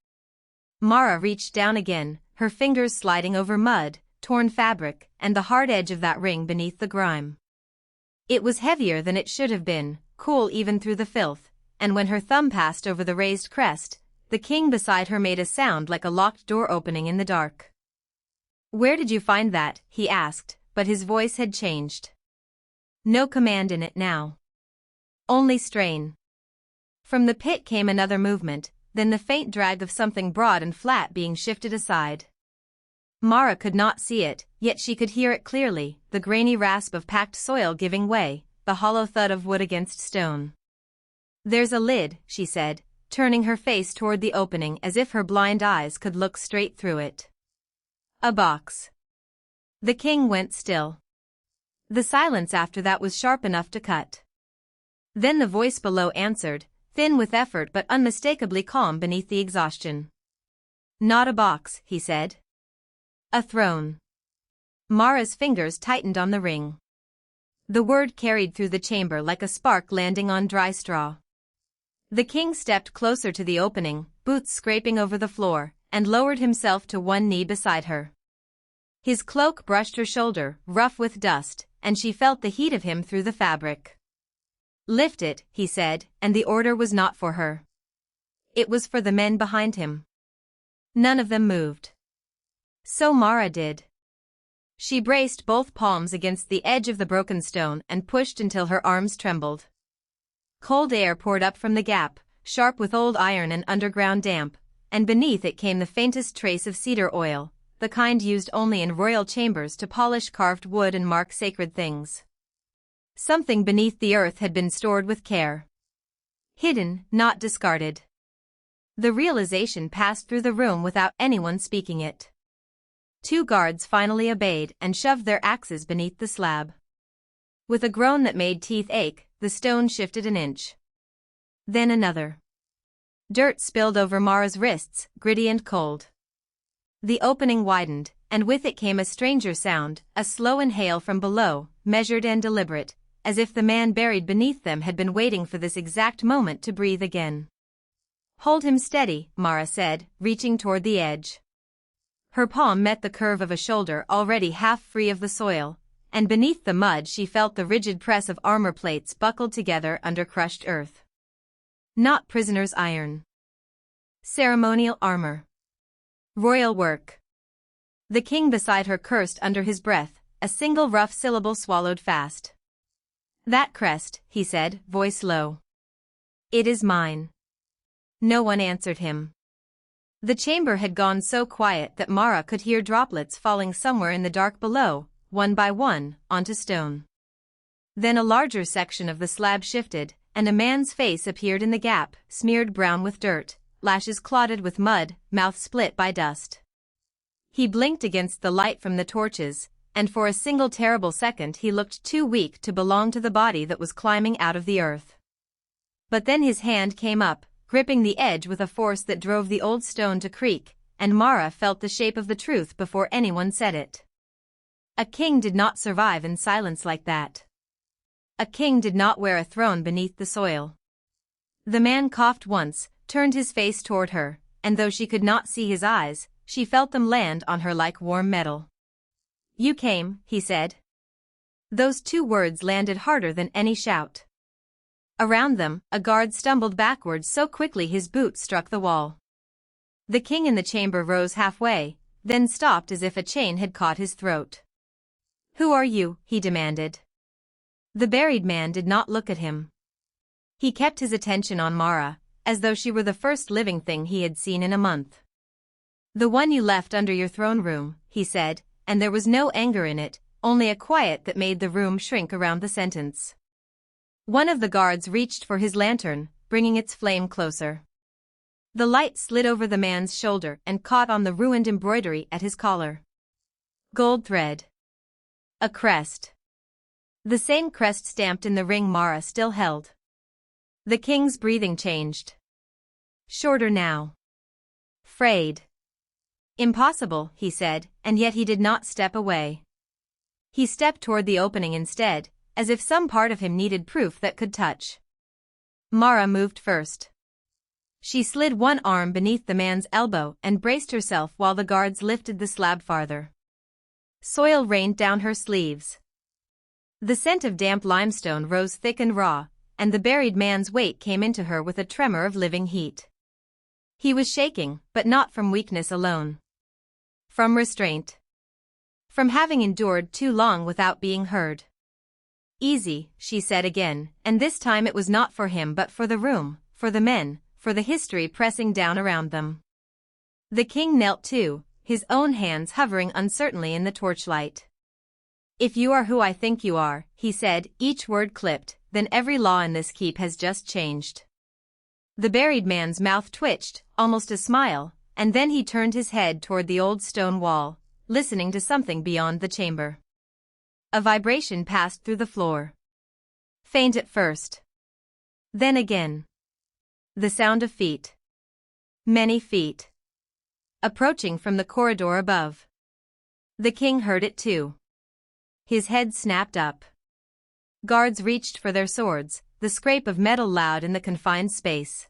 Mara reached down again, her fingers sliding over mud, torn fabric, and the hard edge of that ring beneath the grime. It was heavier than it should have been, cool even through the filth, and when her thumb passed over the raised crest, the king beside her made a sound like a locked door opening in the dark. "Where did you find that?" he asked, but his voice had changed. No command in it now. Only strain. From the pit came another movement, then the faint drag of something broad and flat being shifted aside. Mara could not see it, yet she could hear it clearly, the grainy rasp of packed soil giving way, the hollow thud of wood against stone. "There's a lid," she said, turning her face toward the opening as if her blind eyes could look straight through it. "A box." The king went still. The silence after that was sharp enough to cut. Then the voice below answered, thin with effort but unmistakably calm beneath the exhaustion. "Not a box," he said. "A throne." Mara's fingers tightened on the ring. The word carried through the chamber like a spark landing on dry straw. The king stepped closer to the opening, boots scraping over the floor, and lowered himself to one knee beside her. His cloak brushed her shoulder, rough with dust, and she felt the heat of him through the fabric. "Lift it," he said, and the order was not for her. It was for the men behind him. None of them moved. So Mara did. She braced both palms against the edge of the broken stone and pushed until her arms trembled. Cold air poured up from the gap, sharp with old iron and underground damp, and beneath it came the faintest trace of cedar oil, the kind used only in royal chambers to polish carved wood and mark sacred things. Something beneath the earth had been stored with care. Hidden, not discarded. The realization passed through the room without anyone speaking it. 2 guards finally obeyed and shoved their axes beneath the slab. With a groan that made teeth ache, the stone shifted an inch. Then another. Dirt spilled over Mara's wrists, gritty and cold. The opening widened, and with it came a stranger sound, a slow inhale from below, measured and deliberate, as if the man buried beneath them had been waiting for this exact moment to breathe again. "Hold him steady," Mara said, reaching toward the edge. Her palm met the curve of a shoulder already half free of the soil, and beneath the mud she felt the rigid press of armor plates buckled together under crushed earth. Not prisoner's iron. Ceremonial armor. Royal work. The king beside her cursed under his breath, a single rough syllable swallowed fast. "That crest," he said, voice low. "It is mine." No one answered him. The chamber had gone so quiet that Mara could hear droplets falling somewhere in the dark below, one by one, onto stone. Then a larger section of the slab shifted, and a man's face appeared in the gap, smeared brown with dirt, lashes clotted with mud, mouth split by dust. He blinked against the light from the torches, and for a single terrible second he looked too weak to belong to the body that was climbing out of the earth. But then his hand came up, gripping the edge with a force that drove the old stone to creak, and Mara felt the shape of the truth before anyone said it. A king did not survive in silence like that. A king did not wear a throne beneath the soil. The man coughed once, turned his face toward her, and though she could not see his eyes, she felt them land on her like warm metal. "You came," he said. Those two words landed harder than any shout. Around them, a guard stumbled backwards so quickly his boot struck the wall. The king in the chamber rose halfway, then stopped as if a chain had caught his throat. "Who are you?" he demanded. The buried man did not look at him. He kept his attention on Mara, as though she were the first living thing he had seen in a month. "The one you left under your throne room," he said, and there was no anger in it, only a quiet that made the room shrink around the sentence. One of the guards reached for his lantern, bringing its flame closer. The light slid over the man's shoulder and caught on the ruined embroidery at his collar. Gold thread. A crest. The same crest stamped in the ring Mara still held. The king's breathing changed. Shorter now. Frayed. "Impossible," he said, and yet he did not step away. He stepped toward the opening instead, as if some part of him needed proof that could touch. Mara moved first. She slid one arm beneath the man's elbow and braced herself while the guards lifted the slab farther. Soil rained down her sleeves. The scent of damp limestone rose thick and raw, and the buried man's weight came into her with a tremor of living heat. He was shaking, but not from weakness alone. From restraint. From having endured too long without being heard. "Easy," she said again, and this time it was not for him but for the room, for the men, for the history pressing down around them. The king knelt too, his own hands hovering uncertainly in the torchlight. "If you are who I think you are," he said, each word clipped, "then every law in this keep has just changed." The buried man's mouth twitched, almost a smile, and then he turned his head toward the old stone wall, listening to something beyond the chamber. A vibration passed through the floor. Faint at first. Then again. The sound of feet. Many feet. Approaching from the corridor above. The king heard it too. His head snapped up. Guards reached for their swords, the scrape of metal loud in the confined space.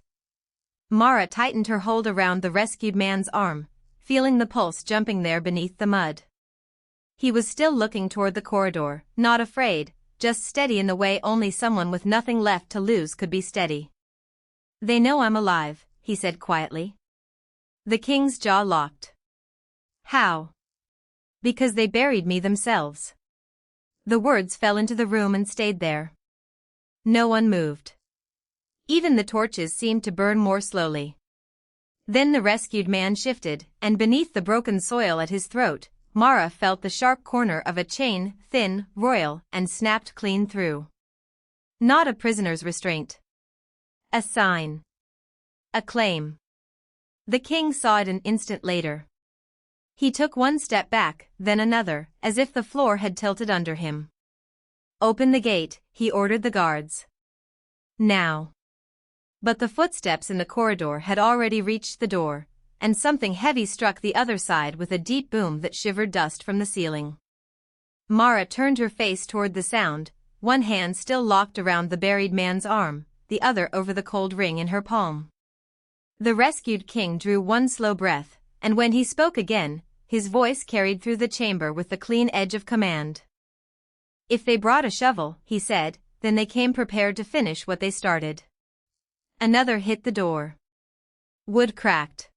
Mara tightened her hold around the rescued man's arm, feeling the pulse jumping there beneath the mud. He was still looking toward the corridor, not afraid, just steady in the way only someone with nothing left to lose could be steady. "They know I'm alive," he said quietly. The king's jaw locked. "How?" "Because they buried me themselves." The words fell into the room and stayed there. No one moved. Even the torches seemed to burn more slowly. Then the rescued man shifted, and beneath the broken soil at his throat, Mara felt the sharp corner of a chain, thin, royal, and snapped clean through. Not a prisoner's restraint. A sign. A claim. The king saw it an instant later. He took one step back, then another, as if the floor had tilted under him. "Open the gate," he ordered the guards. "Now." But the footsteps in the corridor had already reached the door, and something heavy struck the other side with a deep boom that shivered dust from the ceiling. Mara turned her face toward the sound, one hand still locked around the buried man's arm, the other over the cold ring in her palm. The rescued king drew one slow breath, and when he spoke again, his voice carried through the chamber with the clean edge of command. "If they brought a shovel," he said, "then they came prepared to finish what they started." Another hit the door. Wood cracked.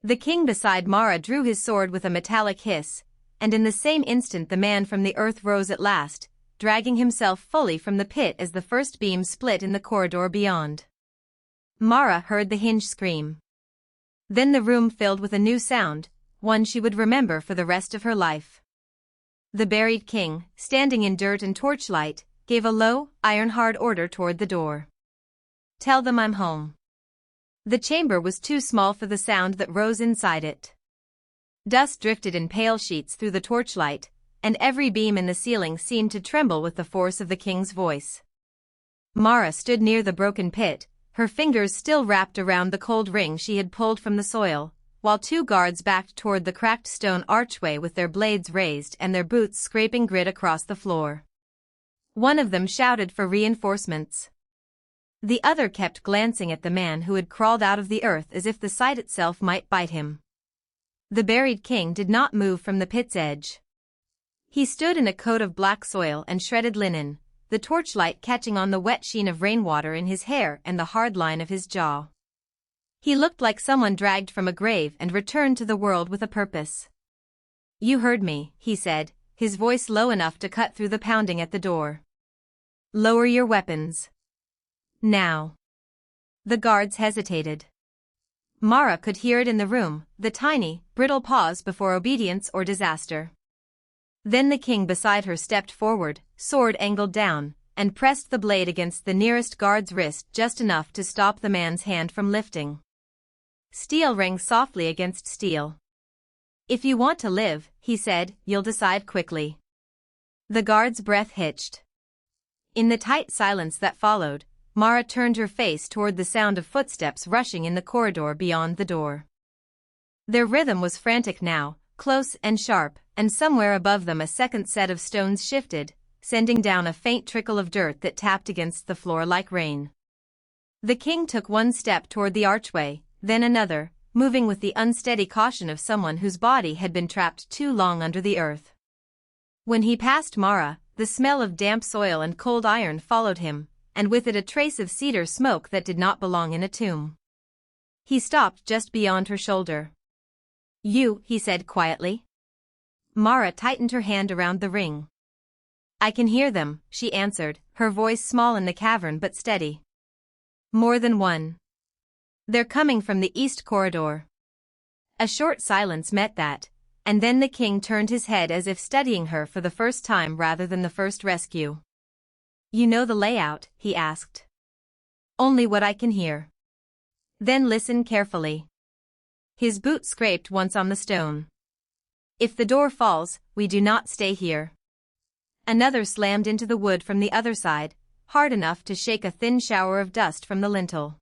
The king beside Mara drew his sword with a metallic hiss, and in the same instant the man from the earth rose at last, dragging himself fully from the pit as the first beam split in the corridor beyond. Mara heard the hinge scream. Then the room filled with a new sound, one she would remember for the rest of her life. The buried king, standing in dirt and torchlight, gave a low, iron-hard order toward the door. "Tell them I'm home." The chamber was too small for the sound that rose inside it. Dust drifted in pale sheets through the torchlight, and every beam in the ceiling seemed to tremble with the force of the king's voice. Mara stood near the broken pit, her fingers still wrapped around the cold ring she had pulled from the soil, while two guards backed toward the cracked stone archway with their blades raised and their boots scraping grit across the floor. One of them shouted for reinforcements. The other kept glancing at the man who had crawled out of the earth as if the sight itself might bite him. The buried king did not move from the pit's edge. He stood in a coat of black soil and shredded linen, the torchlight catching on the wet sheen of rainwater in his hair and the hard line of his jaw. He looked like someone dragged from a grave and returned to the world with a purpose. "You heard me," he said, his voice low enough to cut through the pounding at the door. "Lower your weapons. Now." The guards hesitated. Mara could hear it in the room, the tiny, brittle pause before obedience or disaster. Then the king beside her stepped forward, sword angled down, and pressed the blade against the nearest guard's wrist just enough to stop the man's hand from lifting. Steel rang softly against steel. "If you want to live," he said, "you'll decide quickly." The guard's breath hitched. In the tight silence that followed, Mara turned her face toward the sound of footsteps rushing in the corridor beyond the door. Their rhythm was frantic now, close and sharp, and somewhere above them a second set of stones shifted, sending down a faint trickle of dirt that tapped against the floor like rain. The king took one step toward the archway, then another, moving with the unsteady caution of someone whose body had been trapped too long under the earth. When he passed Mara, the smell of damp soil and cold iron followed him, and with it a trace of cedar smoke that did not belong in a tomb. He stopped just beyond her shoulder. "You," he said quietly. Mara tightened her hand around the ring. "I can hear them," she answered, her voice small in the cavern but steady. "More than one. They're coming from the east corridor." A short silence met that, and then the king turned his head as if studying her for the first time rather than the first rescue. "You know the layout?" he asked. "Only what I can hear." "Then listen carefully." His boot scraped once on the stone. "If the door falls, we do not stay here." Another slammed into the wood from the other side, hard enough to shake a thin shower of dust from the lintel.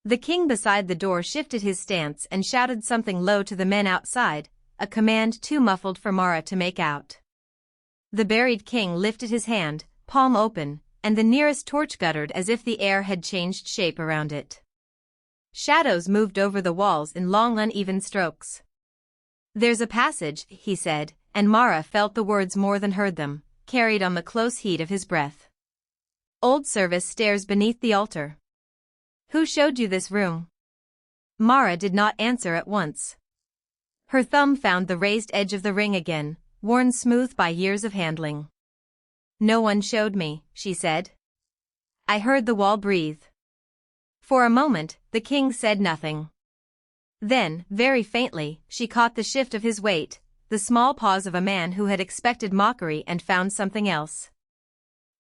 The king beside the door shifted his stance and shouted something low to the men outside, a command too muffled for Mara to make out. The buried king lifted his hand, palm open, and the nearest torch guttered as if the air had changed shape around it. Shadows moved over the walls in long uneven strokes. "There's a passage," he said, and Mara felt the words more than heard them, carried on the close heat of his breath. "Old service stairs beneath the altar." "Who showed you this room?" Mara did not answer at once. Her thumb found the raised edge of the ring again, worn smooth by years of handling. "No one showed me," she said. "I heard the wall breathe." For a moment, the king said nothing. Then, very faintly, she caught the shift of his weight, the small pause of a man who had expected mockery and found something else.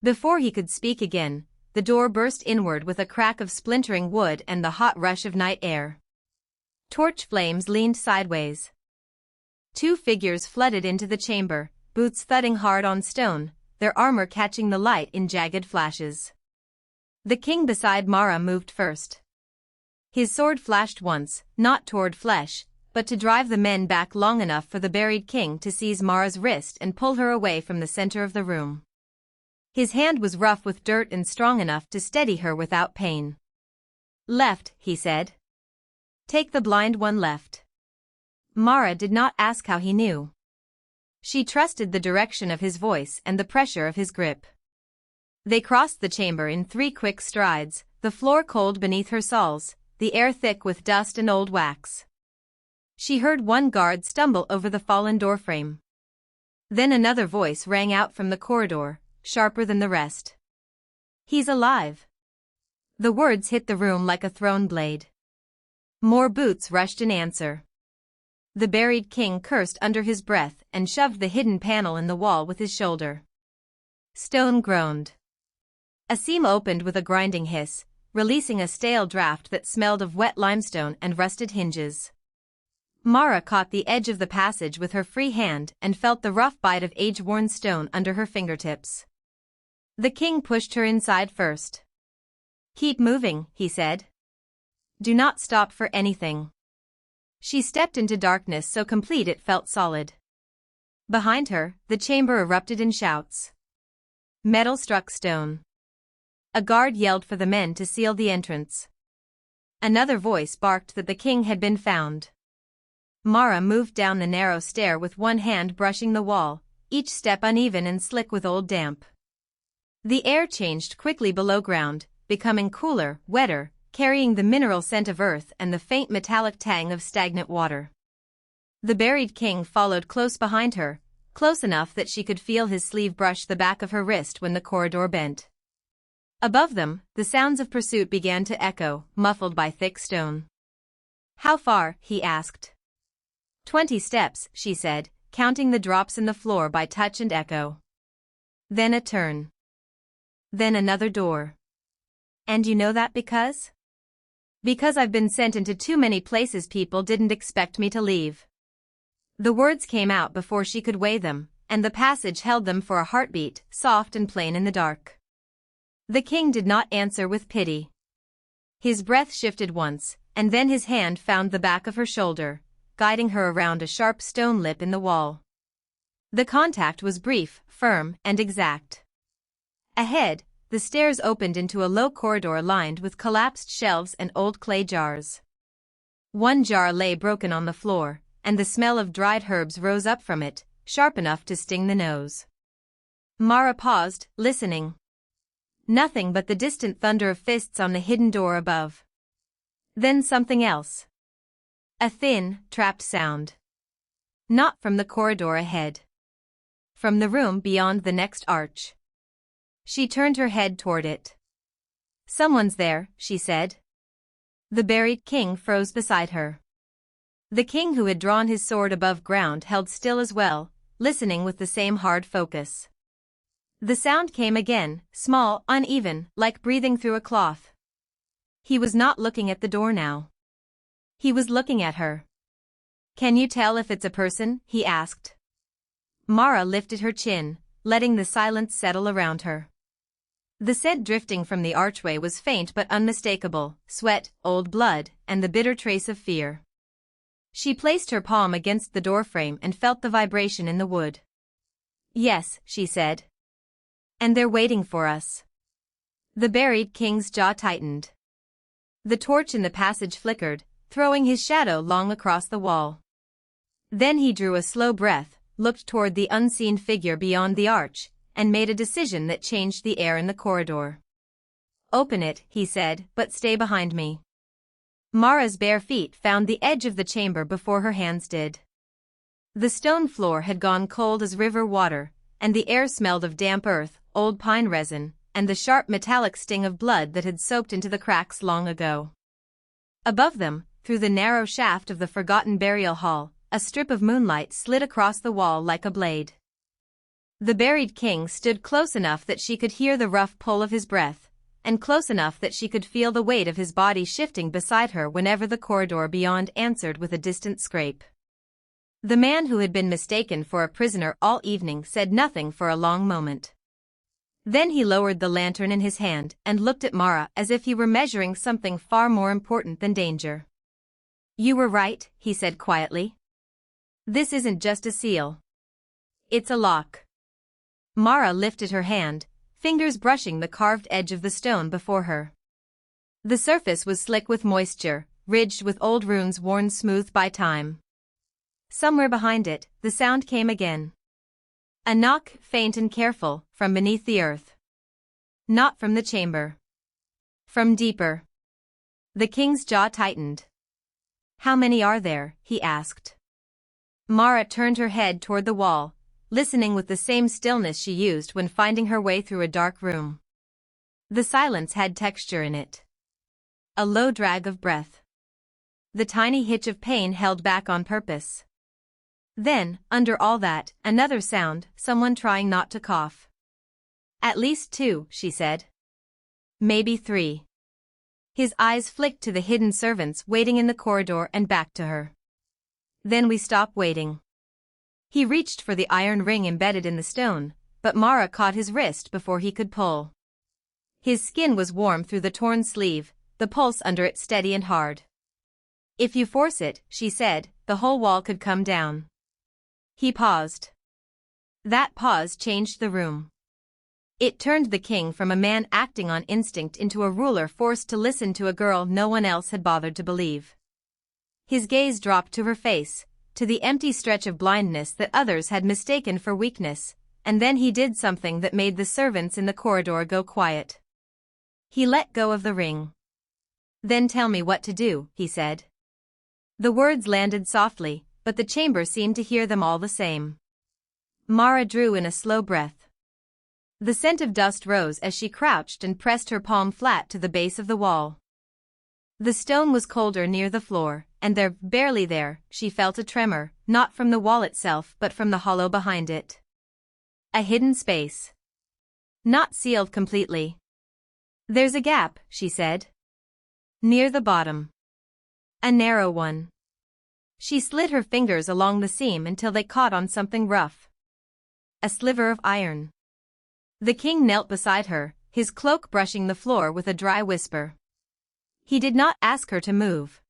Before he could speak again, the door burst inward with a crack of splintering wood and the hot rush of night air. Torch flames leaned sideways. Two figures flooded into the chamber, boots thudding hard on stone, their armor catching the light in jagged flashes. The king beside Mara moved first. His sword flashed once, not toward flesh, but to drive the men back long enough for the buried king to seize Mara's wrist and pull her away from the center of the room. His hand was rough with dirt and strong enough to steady her without pain. "Left," he said. "Take the blind one left." Mara did not ask how he knew. She trusted the direction of his voice and the pressure of his grip. They crossed the chamber in 3 quick strides, the floor cold beneath her soles, the air thick with dust and old wax. She heard one guard stumble over the fallen doorframe. Then another voice rang out from the corridor, sharper than the rest. "He's alive." The words hit the room like a thrown blade. More boots rushed in answer. The buried king cursed under his breath and shoved the hidden panel in the wall with his shoulder. Stone groaned. A seam opened with a grinding hiss, releasing a stale draft that smelled of wet limestone and rusted hinges. Mara caught the edge of the passage with her free hand and felt the rough bite of age-worn stone under her fingertips. The king pushed her inside first. "Keep moving," he said. "Do not stop for anything." She stepped into darkness so complete it felt solid. Behind her, the chamber erupted in shouts. Metal struck stone. A guard yelled for the men to seal the entrance. Another voice barked that the king had been found. Mara moved down the narrow stair with one hand brushing the wall, each step uneven and slick with old damp. The air changed quickly below ground, becoming cooler, wetter, carrying the mineral scent of earth and the faint metallic tang of stagnant water. The buried king followed close behind her, close enough that she could feel his sleeve brush the back of her wrist when the corridor bent. Above them, the sounds of pursuit began to echo, muffled by thick stone. "How far?" he asked. 20 steps, she said, counting the drops in the floor by touch and echo. Then a turn. Then another door. "And you know that because?" "Because I've been sent into too many places people didn't expect me to leave." The words came out before she could weigh them, and the passage held them for a heartbeat, soft and plain in the dark. The king did not answer with pity. His breath shifted once, and then his hand found the back of her shoulder, guiding her around a sharp stone lip in the wall. The contact was brief, firm, and exact. Ahead, the stairs opened into a low corridor lined with collapsed shelves and old clay jars. One jar lay broken on the floor, and the smell of dried herbs rose up from it, sharp enough to sting the nose. Mara paused, listening. Nothing but the distant thunder of fists on the hidden door above. Then something else. A thin, trapped sound. Not from the corridor ahead. From the room beyond the next arch. She turned her head toward it. "Someone's there," she said. The buried king froze beside her. The king who had drawn his sword above ground held still as well, listening with the same hard focus. The sound came again, small, uneven, like breathing through a cloth. He was not looking at the door now. He was looking at her. "Can you tell if it's a person?" he asked. Mara lifted her chin, letting the silence settle around her. The scent drifting from the archway was faint but unmistakable, sweat, old blood, and the bitter trace of fear. She placed her palm against the doorframe and felt the vibration in the wood. "Yes," she said. "And they're waiting for us." The buried king's jaw tightened. The torch in the passage flickered, throwing his shadow long across the wall. Then he drew a slow breath, looked toward the unseen figure beyond the arch, and made a decision that changed the air in the corridor. "Open it," he said, "but stay behind me." Mara's bare feet found the edge of the chamber before her hands did. The stone floor had gone cold as river water, and the air smelled of damp earth, old pine resin, and the sharp metallic sting of blood that had soaked into the cracks long ago. Above them, through the narrow shaft of the forgotten burial hall, a strip of moonlight slid across the wall like a blade. The buried king stood close enough that she could hear the rough pull of his breath, and close enough that she could feel the weight of his body shifting beside her whenever the corridor beyond answered with a distant scrape. The man who had been mistaken for a prisoner all evening said nothing for a long moment. Then he lowered the lantern in his hand and looked at Mara as if he were measuring something far more important than danger. You were right, he said quietly. This isn't just a seal. It's a lock. Mara lifted her hand, fingers brushing the carved edge of the stone before her. The surface was slick with moisture, ridged with old runes worn smooth by time. Somewhere behind it, the sound came again. A knock, faint and careful, from beneath the earth. Not from the chamber. From deeper. The king's jaw tightened. How many are there? He asked. Mara turned her head toward the wall, listening with the same stillness she used when finding her way through a dark room. The silence had texture in it. A low drag of breath. The tiny hitch of pain held back on purpose. Then, under all that, another sound, someone trying not to cough. At least 2, she said. Maybe 3. His eyes flicked to the hidden servants waiting in the corridor and back to her. Then we stop waiting. He reached for the iron ring embedded in the stone, but Mara caught his wrist before he could pull. His skin was warm through the torn sleeve, the pulse under it steady and hard. If you force it, she said, the whole wall could come down. He paused. That pause changed the room. It turned the king from a man acting on instinct into a ruler forced to listen to a girl no one else had bothered to believe. His gaze dropped to her face, to the empty stretch of blindness that others had mistaken for weakness, and then he did something that made the servants in the corridor go quiet. He let go of the ring. Then tell me what to do, he said. The words landed softly, but the chamber seemed to hear them all the same. Mara drew in a slow breath. The scent of dust rose as she crouched and pressed her palm flat to the base of the wall. The stone was colder near the floor, and there, barely there, she felt a tremor, not from the wall itself but from the hollow behind it. A hidden space. Not sealed completely. There's a gap, she said. Near the bottom. A narrow one. She slid her fingers along the seam until they caught on something rough. A sliver of iron. The king knelt beside her, his cloak brushing the floor with a dry whisper. He did not ask her to move.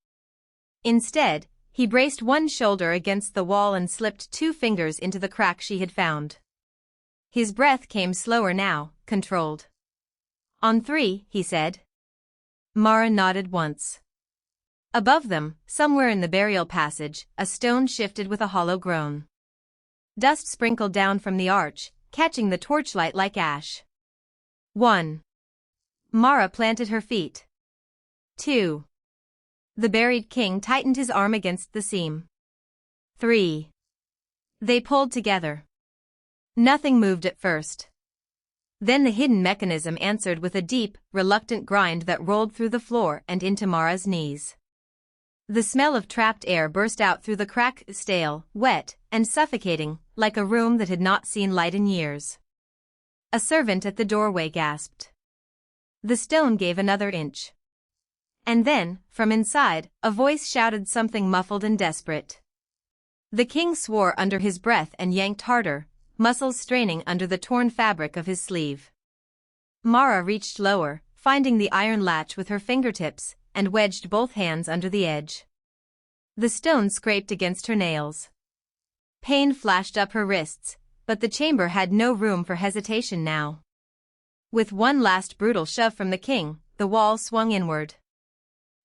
Instead, he braced one shoulder against the wall and slipped 2 fingers into the crack she had found. His breath came slower now, controlled. On 3, he said. Mara nodded once. Above them, somewhere in the burial passage, a stone shifted with a hollow groan. Dust sprinkled down from the arch, catching the torchlight like ash. 1. Mara planted her feet. 2. The buried king tightened his arm against the seam. 3. They pulled together. Nothing moved at first. Then the hidden mechanism answered with a deep, reluctant grind that rolled through the floor and into Mara's knees. The smell of trapped air burst out through the crack, stale, wet, and suffocating, like a room that had not seen light in years. A servant at the doorway gasped. The stone gave another inch. And then, from inside, a voice shouted something muffled and desperate. The king swore under his breath and yanked harder, muscles straining under the torn fabric of his sleeve. Mara reached lower, finding the iron latch with her fingertips, and wedged both hands under the edge. The stone scraped against her nails. Pain flashed up her wrists, but the chamber had no room for hesitation now. With one last brutal shove from the king, the wall swung inward.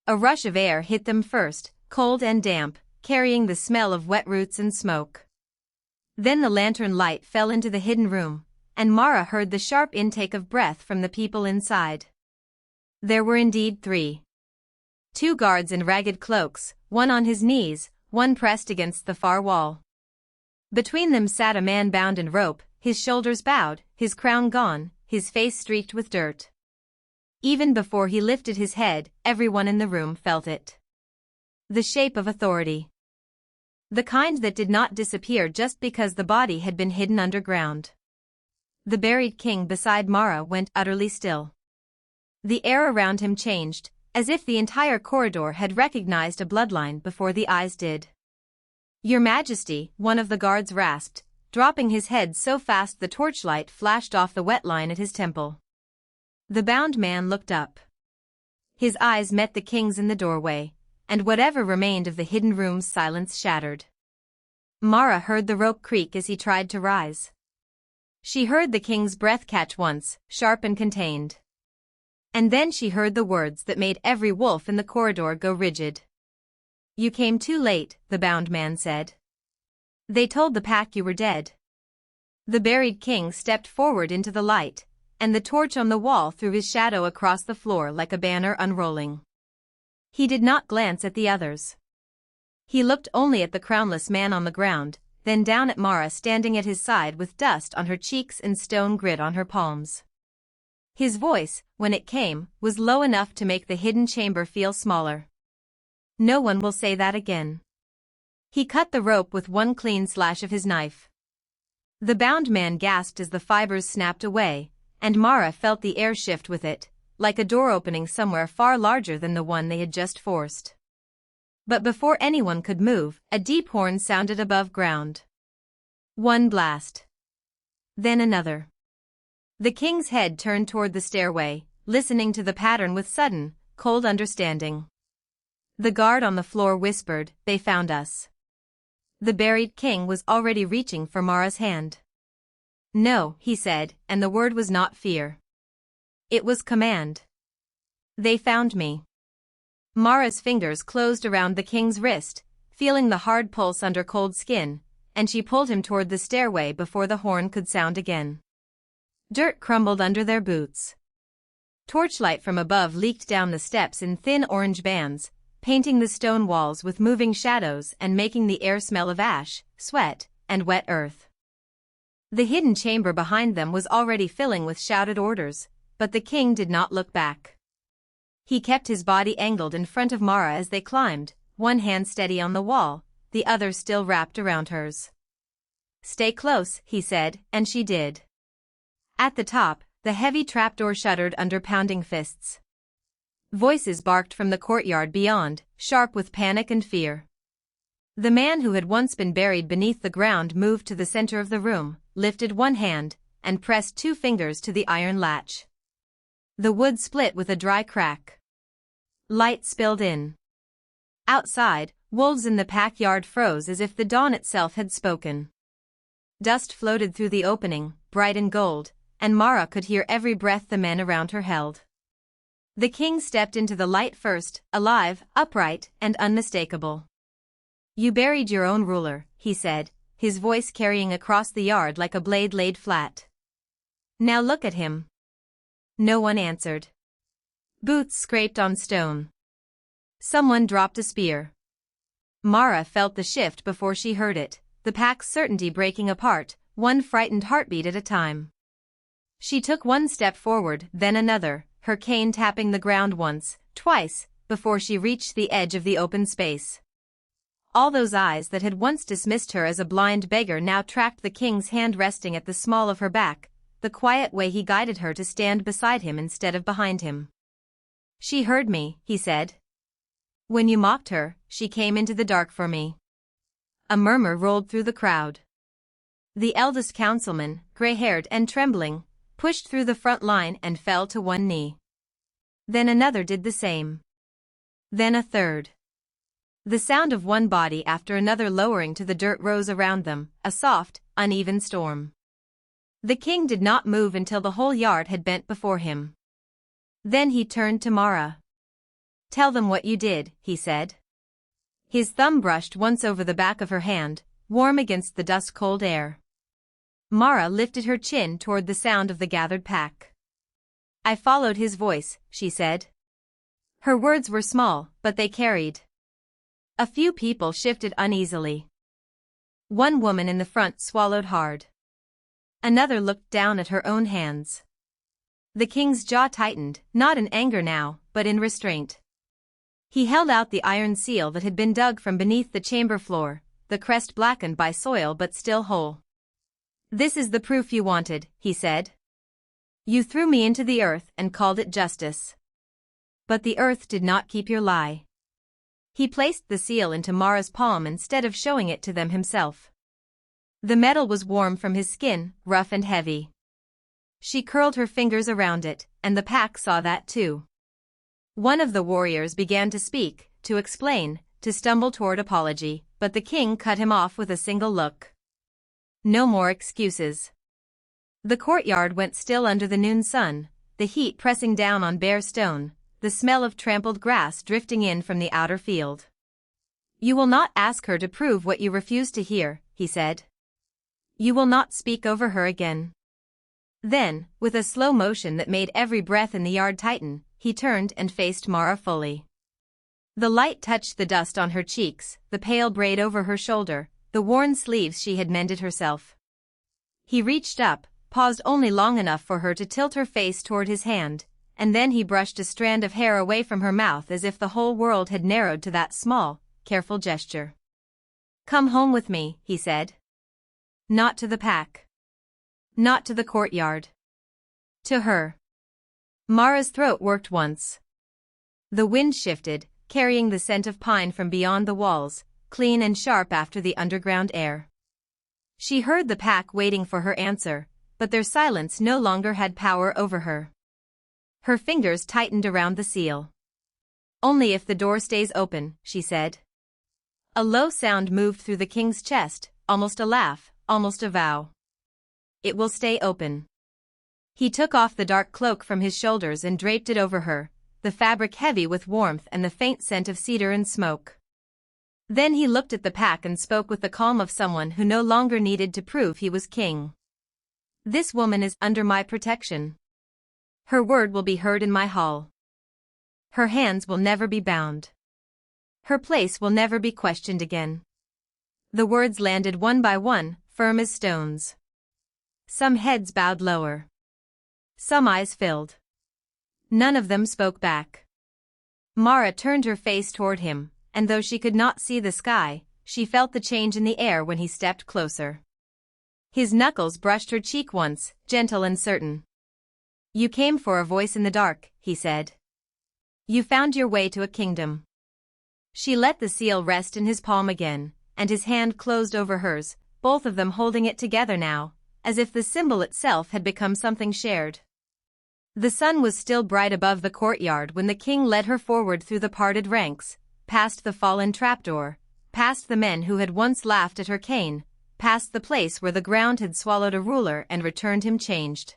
A rush of air hit them first, cold and damp, carrying the smell of wet roots and smoke. Then the lantern light fell into the hidden room, and Mara heard the sharp intake of breath from the people inside. There were indeed 3. 2 guards in ragged cloaks, one on his knees, one pressed against the far wall. Between them sat a man bound in rope, his shoulders bowed, his crown gone, his face streaked with dirt. Even before he lifted his head, everyone in the room felt it. The shape of authority. The kind that did not disappear just because the body had been hidden underground. The buried king beside Mara went utterly still. The air around him changed, as if the entire corridor had recognized a bloodline before the eyes did. Your Majesty, one of the guards rasped, dropping his head so fast the torchlight flashed off the wet line at his temple. The bound man looked up. His eyes met the king's in the doorway, and whatever remained of the hidden room's silence shattered. Mara heard the rope creak as he tried to rise. She heard the king's breath catch once, sharp and contained. And then she heard the words that made every wolf in the corridor go rigid. "You came too late," the bound man said. "They told the pack you were dead." The buried king stepped forward into the light, and the torch on the wall threw his shadow across the floor like a banner unrolling. He did not glance at the others. He looked only at the crownless man on the ground, then down at Mara standing at his side with dust on her cheeks and stone grit on her palms. His voice, when it came, was low enough to make the hidden chamber feel smaller. "No one will say that again." He cut the rope with one clean slash of his knife. The bound man gasped as the fibers snapped away, and Mara felt the air shift with it, like a door opening somewhere far larger than the one they had just forced. But before anyone could move, a deep horn sounded above ground. One blast. Then another. The king's head turned toward the stairway, listening to the pattern with sudden, cold understanding. The guard on the floor whispered, "They found us." The buried king was already reaching for Mara's hand. "No," he said, and the word was not fear. It was command. "They found me." Mara's fingers closed around the king's wrist, feeling the hard pulse under cold skin, and she pulled him toward the stairway before the horn could sound again. Dirt crumbled under their boots. Torchlight from above leaked down the steps in thin orange bands, painting the stone walls with moving shadows and making the air smell of ash, sweat, and wet earth. The hidden chamber behind them was already filling with shouted orders, but the king did not look back. He kept his body angled in front of Mara as they climbed, one hand steady on the wall, the other still wrapped around hers. "Stay close," he said, and she did. At the top, the heavy trapdoor shuddered under pounding fists. Voices barked from the courtyard beyond, sharp with panic and fear. The man who had once been buried beneath the ground moved to the center of the room, lifted one hand, and pressed two fingers to the iron latch. The wood split with a dry crack. Light spilled in. Outside, wolves in the pack yard froze as if the dawn itself had spoken. Dust floated through the opening, bright and gold, and Mara could hear every breath the men around her held. The king stepped into the light first, alive, upright, and unmistakable. "You buried your own ruler," he said, his voice carrying across the yard like a blade laid flat. "Now look at him." No one answered. Boots scraped on stone. Someone dropped a spear. Mara felt the shift before she heard it, the pack's certainty breaking apart, one frightened heartbeat at a time. She took one step forward, then another, her cane tapping the ground once, twice, before she reached the edge of the open space. All those eyes that had once dismissed her as a blind beggar now tracked the king's hand resting at the small of her back, the quiet way he guided her to stand beside him instead of behind him. "She heard me," he said. "When you mocked her, she came into the dark for me." A murmur rolled through the crowd. The eldest councilman, gray-haired and trembling, pushed through the front line and fell to one knee. Then another did the same. Then a third. The sound of one body after another lowering to the dirt rose around them, a soft, uneven storm. The king did not move until the whole yard had bent before him. Then he turned to Mara. "Tell them what you did," he said. His thumb brushed once over the back of her hand, warm against the dust-cold air. Mara lifted her chin toward the sound of the gathered pack. "I followed his voice," she said. Her words were small, but they carried. A few people shifted uneasily. One woman in the front swallowed hard. Another looked down at her own hands. The king's jaw tightened, not in anger now, but in restraint. He held out the iron seal that had been dug from beneath the chamber floor, the crest blackened by soil but still whole. "This is the proof you wanted," he said. "You threw me into the earth and called it justice. But the earth did not keep your lie." He placed the seal into Mara's palm instead of showing it to them himself. The metal was warm from his skin, rough and heavy. She curled her fingers around it, and the pack saw that too. One of the warriors began to speak, to explain, to stumble toward apology, but the king cut him off with a single look. No more excuses. The courtyard went still under the noon sun, the heat pressing down on bare stone, the smell of trampled grass drifting in from the outer field. You will not ask her to prove what you refuse to hear, he said. You will not speak over her again. Then, with a slow motion that made every breath in the yard tighten, he turned and faced Mara fully. The light touched the dust on her cheeks, the pale braid over her shoulder, the worn sleeves she had mended herself. He reached up, paused only long enough for her to tilt her face toward his hand, and then he brushed a strand of hair away from her mouth as if the whole world had narrowed to that small, careful gesture. Come home with me, he said. Not to the pack. Not to the courtyard. To her. Mara's throat worked once. The wind shifted, carrying the scent of pine from beyond the walls, clean and sharp after the underground air. She heard the pack waiting for her answer, but their silence no longer had power over her. Her fingers tightened around the seal. Only if the door stays open, she said. A low sound moved through the king's chest, almost a laugh, almost a vow. It will stay open. He took off the dark cloak from his shoulders and draped it over her, the fabric heavy with warmth and the faint scent of cedar and smoke. Then he looked at the pack and spoke with the calm of someone who no longer needed to prove he was king. This woman is under my protection. Her word will be heard in my hall. Her hands will never be bound. Her place will never be questioned again. The words landed one by one, firm as stones. Some heads bowed lower. Some eyes filled. None of them spoke back. Mara turned her face toward him, and though she could not see the sky, she felt the change in the air when he stepped closer. His knuckles brushed her cheek once, gentle and certain. You came for a voice in the dark, he said. You found your way to a kingdom. She let the seal rest in his palm again, and his hand closed over hers, both of them holding it together now, as if the symbol itself had become something shared. The sun was still bright above the courtyard when the king led her forward through the parted ranks, past the fallen trapdoor, past the men who had once laughed at her cane, past the place where the ground had swallowed a ruler and returned him changed.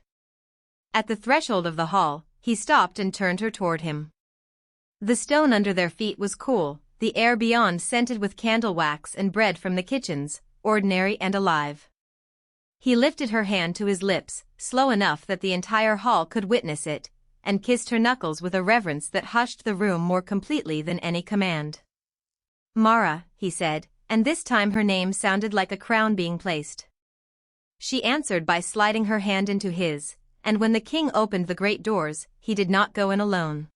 At the threshold of the hall, he stopped and turned her toward him. The stone under their feet was cool, the air beyond scented with candle wax and bread from the kitchens, ordinary and alive. He lifted her hand to his lips, slow enough that the entire hall could witness it, and kissed her knuckles with a reverence that hushed the room more completely than any command. Mara, he said, and this time her name sounded like a crown being placed. She answered by sliding her hand into his, and when the king opened the great doors, he did not go in alone.